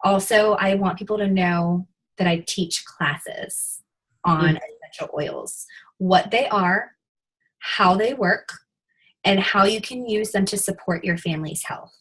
S1: also I want people to know that I teach classes on essential oils, what they are, how they work, and how you can use them to support your family's health.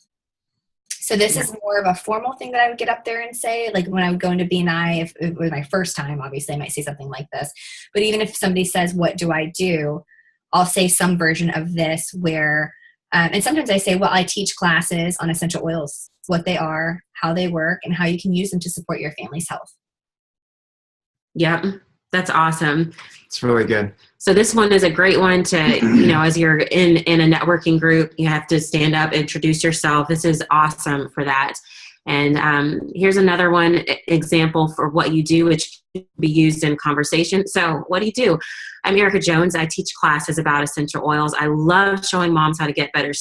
S1: So this is more of a formal thing that I would get up there and say, like when I would go into BNI, if it was my first time, obviously I might say something like this. But even if somebody says, what do I do? I'll say some version of this where, and sometimes I say, well, I teach classes on essential oils, what they are, how they work, and how you can use them to support your family's health.
S4: Yep. That's awesome.
S2: It's really good.
S4: So this one is a great one to, as you're in a networking group, you have to stand up, introduce yourself. This is awesome for that. And here's another one example for what you do, which can be used in conversation. So what do you do? I'm Erica Jones. I teach classes about essential oils. I love showing moms how to get better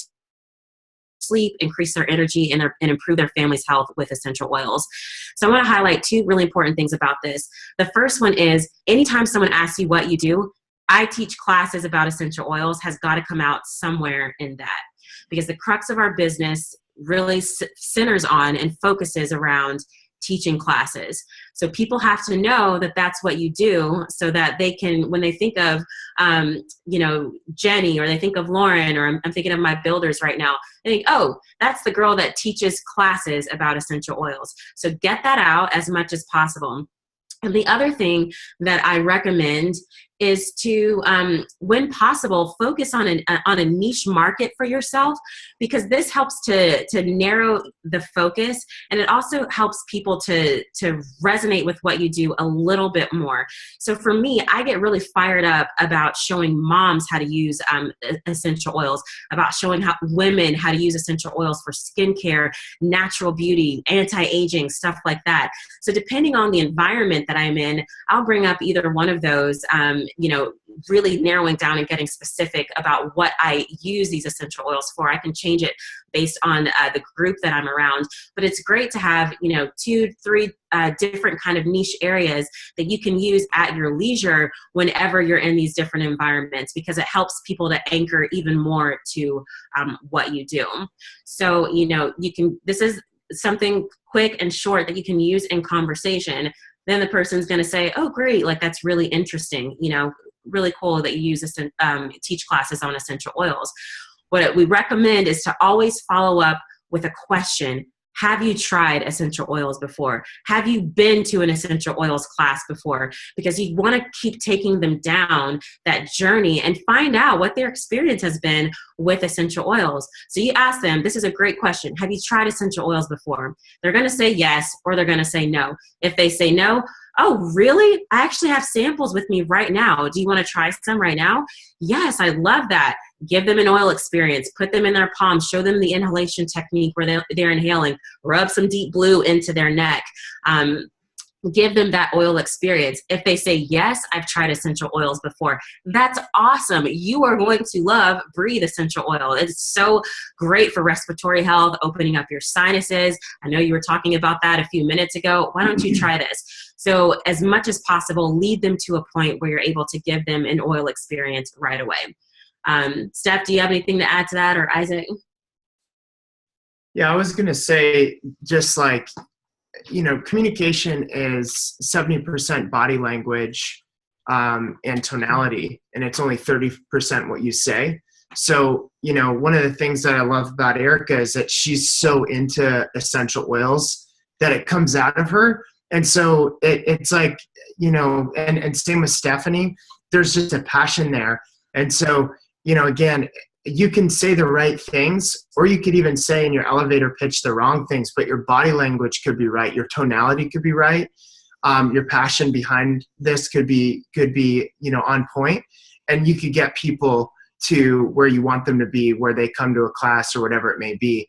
S4: sleep, increase their energy, and improve their family's health with essential oils. So I want to highlight two really important things about this. The first one is anytime someone asks you what you do, I teach classes about essential oils has got to come out somewhere in that, because the crux of our business really centers on and focuses around teaching classes. So people have to know that that's what you do, so that they can, when they think of, Jenny, or they think of Lauren, or I'm thinking of my builders right now, they think, oh, that's the girl that teaches classes about essential oils. So get that out as much as possible. And the other thing that I recommend is to, when possible, focus on a niche market for yourself, because this helps to narrow the focus, and it also helps people to resonate with what you do a little bit more. So for me, I get really fired up about showing moms how to use essential oils, about showing women how to use essential oils for skincare, natural beauty, anti-aging, stuff like that. So depending on the environment that I'm in, I'll bring up either one of those, really narrowing down and getting specific about what I use these essential oils for. I can change it based on the group that I'm around. But it's great to have, 2, 3 different kind of niche areas that you can use at your leisure whenever you're in these different environments, because it helps people to anchor even more to what you do. So, this is something quick and short that you can use in conversation. Then the person's going to say, oh, great, like that's really interesting, really cool that you use this, teach classes on essential oils. What we recommend is to always follow up with a question. Have you tried essential oils before? Have you been to an essential oils class before? Because you want to keep taking them down that journey and find out what their experience has been with essential oils. So you ask them, this is a great question. Have you tried essential oils before? They're going to say yes, or they're going to say no. If they say no, oh, really? I actually have samples with me right now. Do you want to try some right now? Yes, I love that. Give them an oil experience. Put them in their palms. Show them the inhalation technique where they're inhaling. Rub some deep blue into their neck. Give them that oil experience. If they say, yes, I've tried essential oils before, that's awesome. You are going to love Breathe Essential Oil. It's so great for respiratory health, opening up your sinuses. I know you were talking about that a few minutes ago. Why don't you try this? So as much as possible, lead them to a point where you're able to give them an oil experience right away. Steph, do you have anything to add to that, or Isaac?
S2: Yeah, I was going to say, just like, communication is 70% body language and tonality, and it's only 30% what you say. So, one of the things that I love about Erica is that she's so into essential oils that it comes out of her. And so it's like, and same with Stefanie, there's just a passion there. And so, again, you can say the right things, or you could even say in your elevator pitch the wrong things, but your body language could be right. Your tonality could be right. Your passion behind this could be, on point, and you could get people to where you want them to be, where they come to a class or whatever it may be.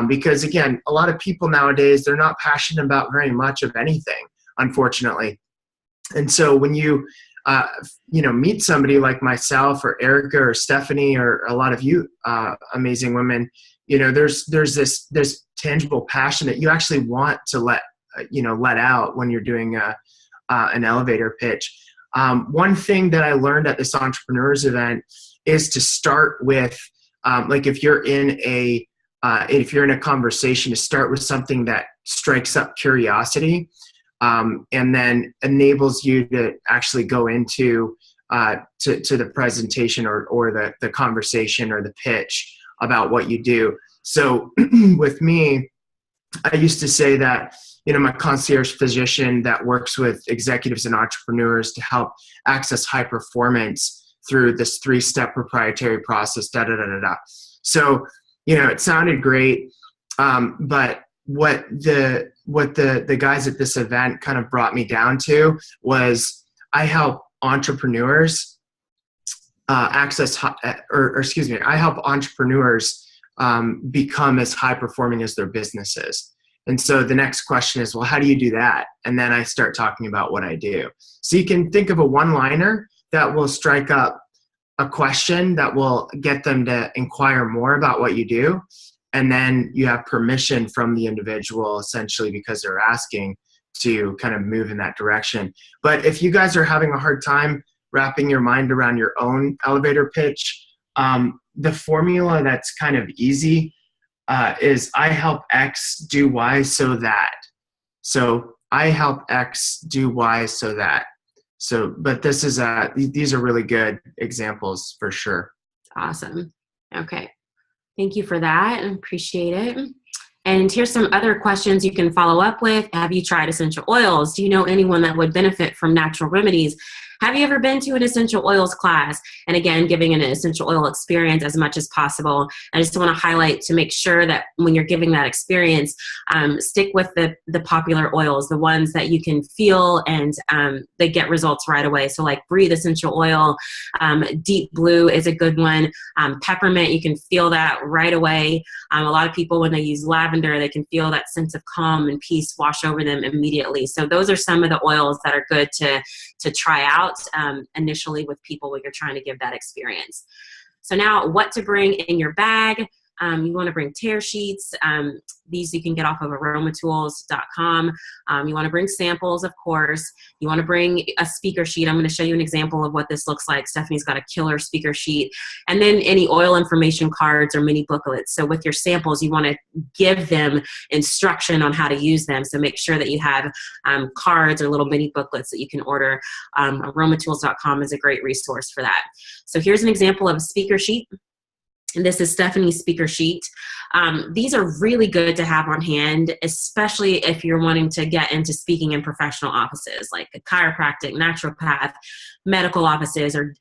S2: Because again, a lot of people nowadays, they're not passionate about very much of anything, unfortunately. And so when you, meet somebody like myself or Erica or Stefanie or a lot of you amazing women, there's this tangible passion that you actually want to let out when you're doing an elevator pitch. One thing that I learned at this entrepreneurs event is to start with, if you're in a conversation, to start with something that strikes up curiosity. And then enables you to actually go into to the presentation or the conversation or the pitch about what you do. So with me, I used to say that, my concierge physician that works with executives and entrepreneurs to help access high performance through this 3-step proprietary process, So, it sounded great, but what the guys at this event kind of brought me down to was I help entrepreneurs I help entrepreneurs become as high performing as their businesses. And so the next question is, well, how do you do that? And then I start talking about what I do. So you can think of a one-liner that will strike up a question that will get them to inquire more about what you do. And then you have permission from the individual, essentially, because they're asking, to kind of move in that direction. But if you guys are having a hard time wrapping your mind around your own elevator pitch, the formula that's kind of easy is I help X do Y so that. So I help X do Y so that. So, but these are really good examples for sure.
S4: Awesome. Okay. Thank you for that. I appreciate it. And here's some other questions you can follow up with. Have you tried essential oils? Do you know anyone that would benefit from natural remedies? Have you ever been to an essential oils class? And again, giving an essential oil experience as much as possible. I just want to highlight to make sure that when you're giving that experience, stick with the popular oils, the ones that you can feel and they get results right away. So like Breathe Essential Oil, Deep Blue is a good one. Peppermint, you can feel that right away. A lot of people, when they use lavender, they can feel that sense of calm and peace wash over them immediately. So those are some of the oils that are good to try out. out initially with people when you're trying to give that experience. So now what to bring in your bag. You want to bring tear sheets. These you can get off of aromatools.com. You want to bring samples, of course. You want to bring a speaker sheet. I'm going to show you an example of what this looks like. Stephanie's got a killer speaker sheet. And then any oil information cards or mini booklets. So with your samples, you want to give them instruction on how to use them. So make sure that you have cards or little mini booklets that you can order. Aromatools.com is a great resource for that. So here's an example of a speaker sheet. And this is Stefanie's speaker sheet. These are really good to have on hand, especially if you're wanting to get into speaking in professional offices like a chiropractic, naturopath, medical offices, or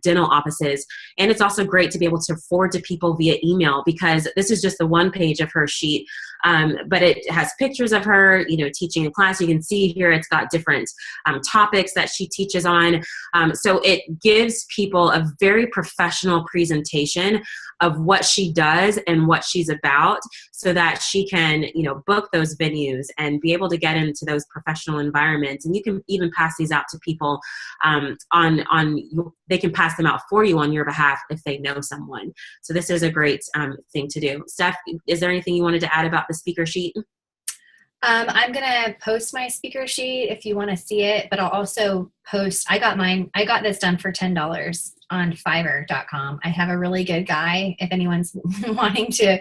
S4: dental offices. And it's also great to be able to forward to people via email, because this is just the one page of her sheet, but it has pictures of her, teaching a class. You can see here it's got different topics that she teaches on. So it gives people a very professional presentation of what she does and what she's about, so that she can, book those venues and be able to get into those professional environments. And you can even pass these out to people they can pass them out for you on your behalf if they know someone. So this is a great thing to do. Steph, is there anything you wanted to add about the speaker sheet?
S1: I'm going to post my speaker sheet if you want to see it, but I'll also post, I got this done for $10 on Fiverr.com. I have a really good guy. If anyone's wanting to,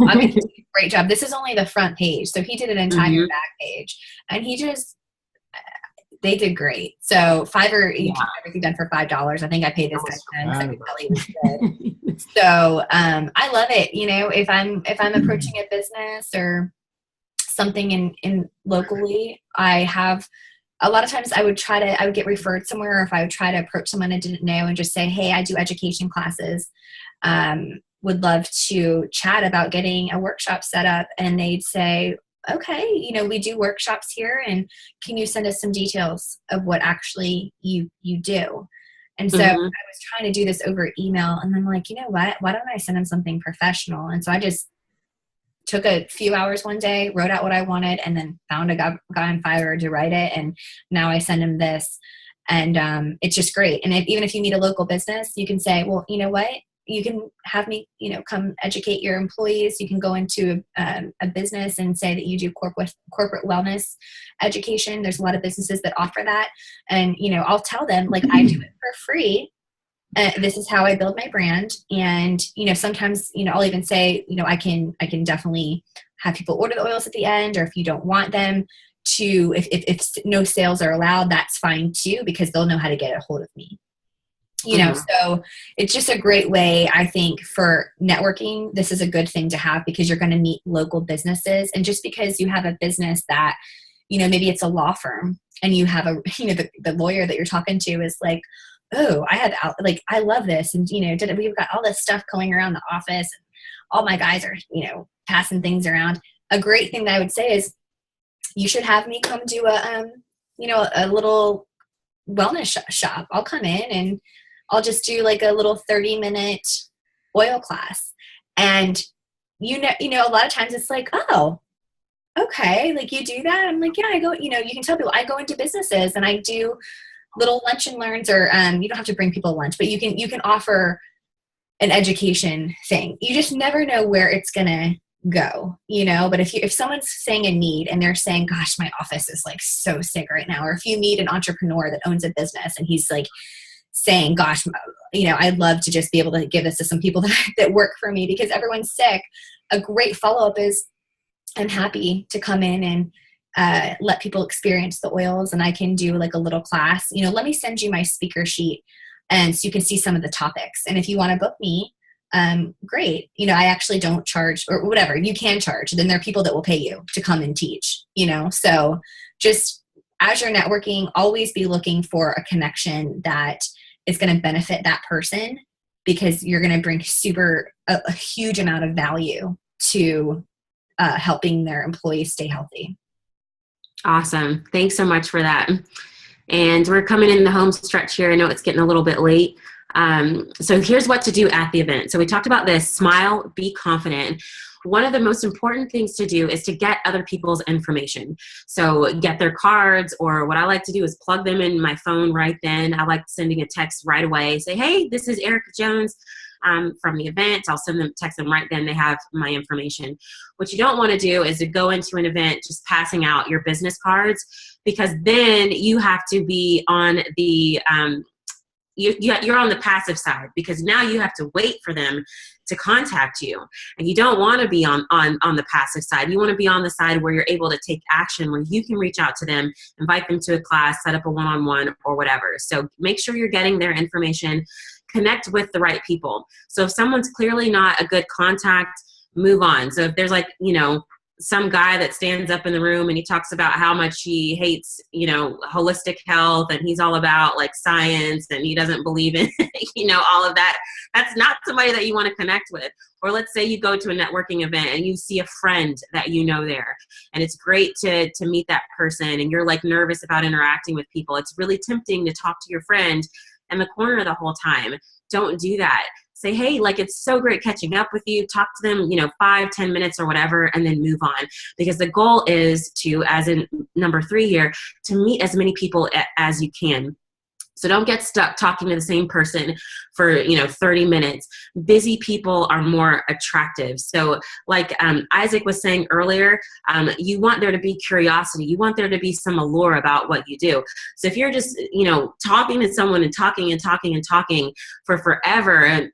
S1: I mean, he did a great job. This is only the front page. So he did an entire back page, and they did great. So Fiverr, you can get everything done for $5. I think I paid this guy 10 because I could tell he was good. So I love it. If I'm approaching a business or something in locally, I have a lot of times I would get referred somewhere, or if I would try to approach someone I didn't know and just say, hey, I do education classes. Would love to chat about getting a workshop set up. And they'd say, okay, we do workshops here, and can you send us some details of what actually you do? And so I was trying to do this over email, and I'm like, you know what? Why don't I send them something professional? And so I just took a few hours one day, wrote out what I wanted, and then found a guy on Fiverr to write it. And now I send him this, and it's just great. And even if you meet a local business, you can say, well, you know what? You can have me, come educate your employees. You can go into a business and say that you do corporate wellness education. There's a lot of businesses that offer that. And, I'll tell them, like, I do it for free. This is how I build my brand. And, sometimes, I'll even say, I can definitely have people order the oils at the end, or if you don't want them to, if no sales are allowed, that's fine too, because they'll know how to get a hold of me. So it's just a great way, I think, for networking. This is a good thing to have, because you're going to meet local businesses. And just because you have a business that, maybe it's a law firm, and you have the lawyer that you're talking to is like, oh, I love this. And, we've got all this stuff going around the office. And all my guys are, passing things around. A great thing that I would say is you should have me come do a little wellness shop. I'll come in and I'll just do like a little 30-minute oil class. And, a lot of times it's like, oh, okay. Like, you do that? I'm like, yeah, I go, you can tell people I go into businesses and I do little lunch and learns, or you don't have to bring people lunch, but you can offer an education thing. You just never know where it's going to go, but if someone's saying a need and they're saying, gosh, my office is like so sick right now, or if you meet an entrepreneur that owns a business and he's like saying, gosh, I'd love to just be able to give this to some people that work for me because everyone's sick. A great follow-up is, I'm happy to come in and let people experience the oils, and I can do like a little class. Let me send you my speaker sheet, and so you can see some of the topics. And if you want to book me, great. I actually don't charge, or whatever. You can charge. Then there are people that will pay you to come and teach. So just as you're networking, always be looking for a connection that is going to benefit that person, because you're going to bring a huge amount of value to helping their employees stay healthy.
S4: Awesome. Thanks so much for that. And we're coming in the home stretch here. I know it's getting a little bit late. So here's what to do at the event. So we talked about this: smile, be confident. one of the most important things to do is to get other people's information. So get their cards, or what I like to do is plug them in my phone right then. I like sending a text right away. Say, hey, this is Erica Jones from the event. I'll text them right then. They have my information. What you don't want to do is to go into an event just passing out your business cards, because then you have to be on the you're on the passive side, because now you have to wait for them to contact you, and you don't want to be on the passive side. You want to be on the side where you're able to take action, where you can reach out to them, invite them to a class, set up a one-on-one or whatever. So make sure you're getting their information, connect with the right people. So if someone's clearly not a good contact, move on. So if there's like, some guy that stands up in the room and he talks about how much he hates, holistic health, and he's all about like science, and he doesn't believe in, all of that. That's not somebody that you want to connect with. Or let's say you go to a networking event and you see a friend that you know there, and it's great to meet that person, and you're like nervous about interacting with people. It's really tempting to talk to your friend in the corner the whole time. Don't do that. Say, hey, like, it's so great catching up with you. Talk to them, 5-10 minutes or whatever, and then move on. Because the goal is to, as in number 3 here, to meet as many people as you can. So don't get stuck talking to the same person for, 30 minutes. Busy people are more attractive. So like Isaac was saying earlier, you want there to be curiosity. You want there to be some allure about what you do. So if you're just, talking to someone and talking for forever, and,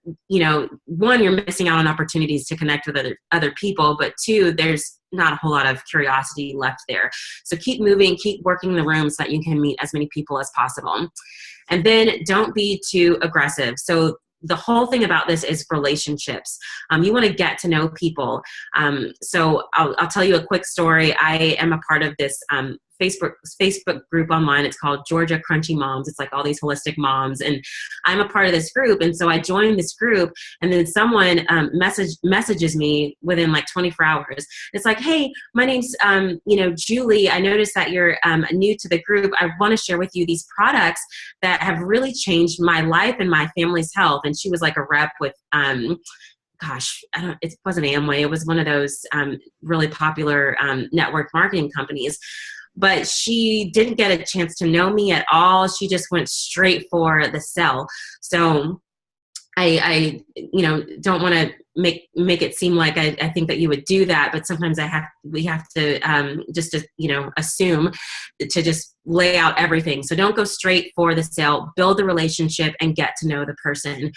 S4: one, you're missing out on opportunities to connect with other people, but 2, there's not a whole lot of curiosity left there. So keep moving, keep working the room so that you can meet as many people as possible. And then don't be too aggressive. So the whole thing about this is relationships. You want to get to know people. So I'll tell you a quick story. I am a part of this Facebook group online. It's called Georgia Crunchy Moms. It's like all these holistic moms, and I'm a part of this group. And so I joined this group, and then someone messages me within like 24 hours. It's like, hey, my name's Julie. I noticed that you're new to the group. I want to share with you these products that have really changed my life and my family's health. And she was like a rep with it wasn't Amway. It was one of those really popular network marketing companies. But she didn't get a chance to know me at all. She just went straight for the sell. So I don't want to make it seem like I think that you would do that, but sometimes we have to just assume to just lay out everything. So don't go straight for the sale. Build the relationship and get to know the person.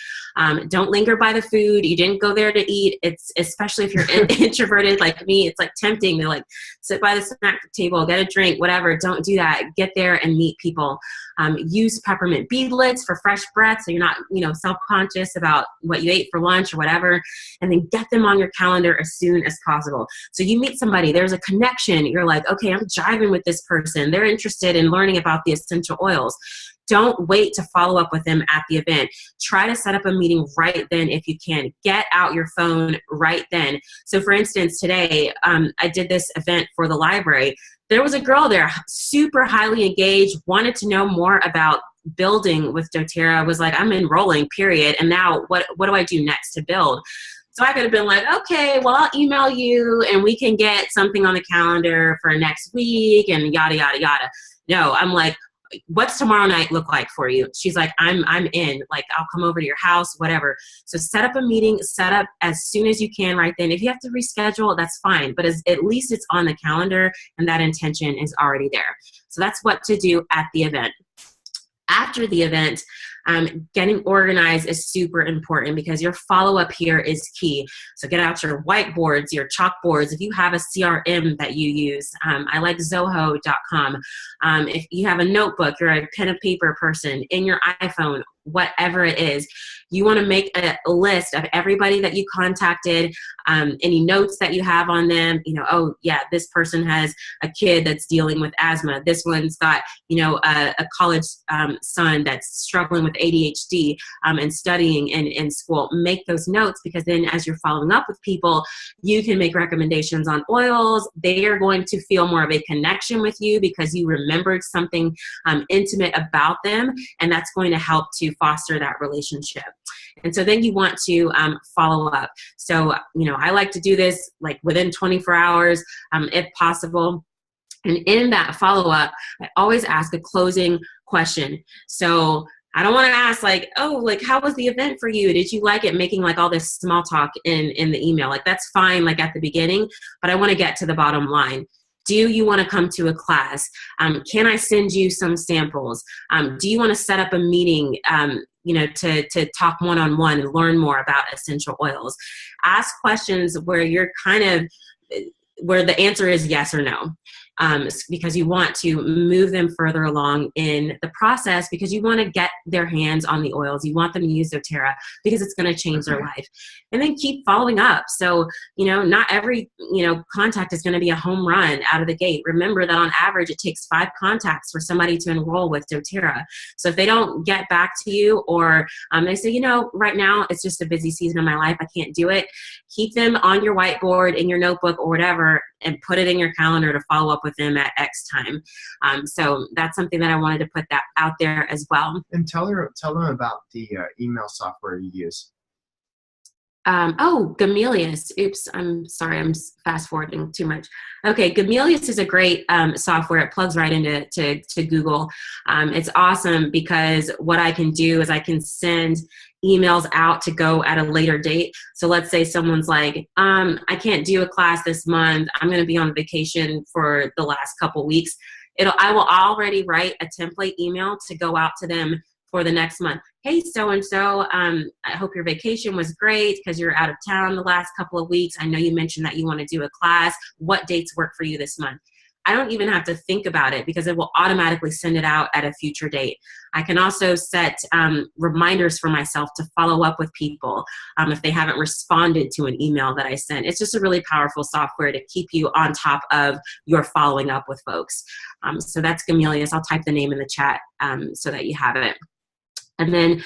S4: Don't linger by the food. You didn't go there to eat. It's especially if you're introverted like me. It's like tempting to like sit by the snack table, get a drink, whatever. Don't do that. Get there and meet people. Use peppermint beadlets for fresh breath, so you're not self-conscious about what you ate for lunch or whatever. And then get them on your calendar as soon as possible. So you meet somebody, there's a connection. You're like, okay, I'm jiving with this person. They're interested in learning about the essential oils. Don't wait to follow up with them at the event. Try to set up a meeting right then if you can. Get out your phone right then. So for instance, today, I did this event for the library. There was a girl there, super highly engaged, wanted to know more about building with doTERRA, was like, I'm enrolling, period. And now what do I do next to build? So I could have been like, okay, well, I'll email you and we can get something on the calendar for next week and yada, yada, yada. No, I'm like, what's tomorrow night look like for you? She's like, I'm in, like, I'll come over to your house, whatever. So set up a meeting, set up as soon as you can right then. If you have to reschedule, that's fine. But at least it's on the calendar and that intention is already there. So that's what to do at the event. After the event, getting organized is super important because your follow-up here is key. So get out your whiteboards, your chalkboards. If you have a CRM that you use, I like Zoho.com. If you have a notebook, you're a pen and paper person, in your iPhone, whatever it is, you want to make a list of everybody that you contacted, any notes that you have on them. Oh yeah, this person has a kid that's dealing with asthma. This one's got, a college son that's struggling with ADHD and studying in school. Make those notes, because then as you're following up with people, you can make recommendations on oils. They are going to feel more of a connection with you because you remembered something intimate about them, and that's going to help to foster that relationship. And so then you want to follow up. So, I like to do this like within 24 hours, if possible. And in that follow-up, I always ask a closing question. So I don't want to ask like, oh, like, how was the event for you? Did you like it? Making like all this small talk in the email. Like, that's fine, like at the beginning, but I want to get to the bottom line. Do you want to come to a class? Can I send you some samples? Do you want to set up a meeting, to talk one-on-one and learn more about essential oils? Ask questions where you're where the answer is yes or no. Because you want to move them further along in the process, because you want to get their hands on the oils. You want them to use doTERRA because it's going to change their life. And then keep following up. So, not every, contact is going to be a home run out of the gate. Remember that on average, it takes 5 contacts for somebody to enroll with doTERRA. So if they don't get back to you, or they say, right now it's just a busy season of my life, I can't do it, keep them on your whiteboard, in your notebook or whatever, and put it in your calendar to follow up with them at X time. So that's something that I wanted to put that out there as well.
S2: And tell them about the email software you use.
S4: Gamelius. Oops, I'm sorry, I'm fast forwarding too much. Okay, Gamelius is a great software. It plugs right into to Google. It's awesome because what I can do is I can send emails out to go at a later date. So let's say someone's like, I can't do a class this month. I'm going to be on vacation for the last couple weeks. I will already write a template email to go out to them for the next month. Hey, so-and-so, I hope your vacation was great because you're out of town the last couple of weeks. I know you mentioned that you want to do a class. What dates work for you this month? I don't even have to think about it because it will automatically send it out at a future date. I can also set reminders for myself to follow up with people if they haven't responded to an email that I sent. It's just a really powerful software to keep you on top of your following up with folks. So that's Gamelius. I'll type the name in the chat so that you have it. And then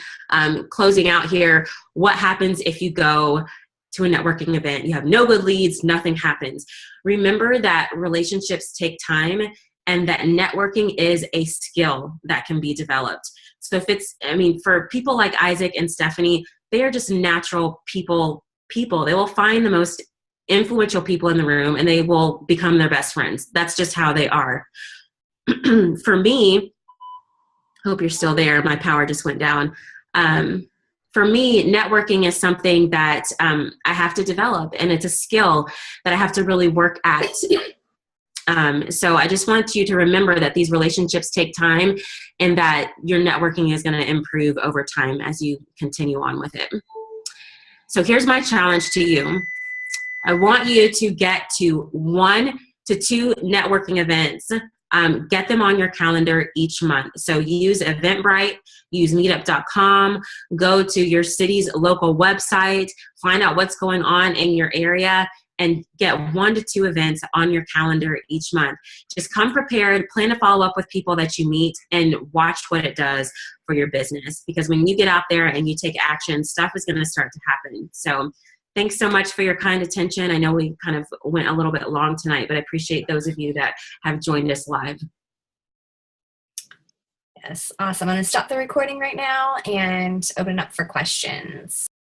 S4: closing out here, what happens if you go to a networking event? You have no good leads, nothing happens. Remember that relationships take time and that networking is a skill that can be developed. So if for people like Isaac and Stefanie, they are just natural people. They will find the most influential people in the room and they will become their best friends. That's just how they are. For me, hope you're still there. My power just went down. For me, networking is something that I have to develop, and it's a skill that I have to really work at. So I just want you to remember that these relationships take time and that your networking is going to improve over time as you continue on with it. So here's my challenge to you. I want you to get to 1 to 2 networking events. Get them on your calendar each month. So use Eventbrite, use meetup.com, go to your city's local website, find out what's going on in your area, and get 1 to 2 events on your calendar each month. Just come prepared, plan to follow up with people that you meet, and watch what it does for your business. Because when you get out there and you take action, stuff is going to start to happen. So thanks so much for your kind attention. I know we kind of went a little bit long tonight, but I appreciate those of you that have joined us live.
S1: Yes, awesome. I'm going to stop the recording right now and open it up for questions.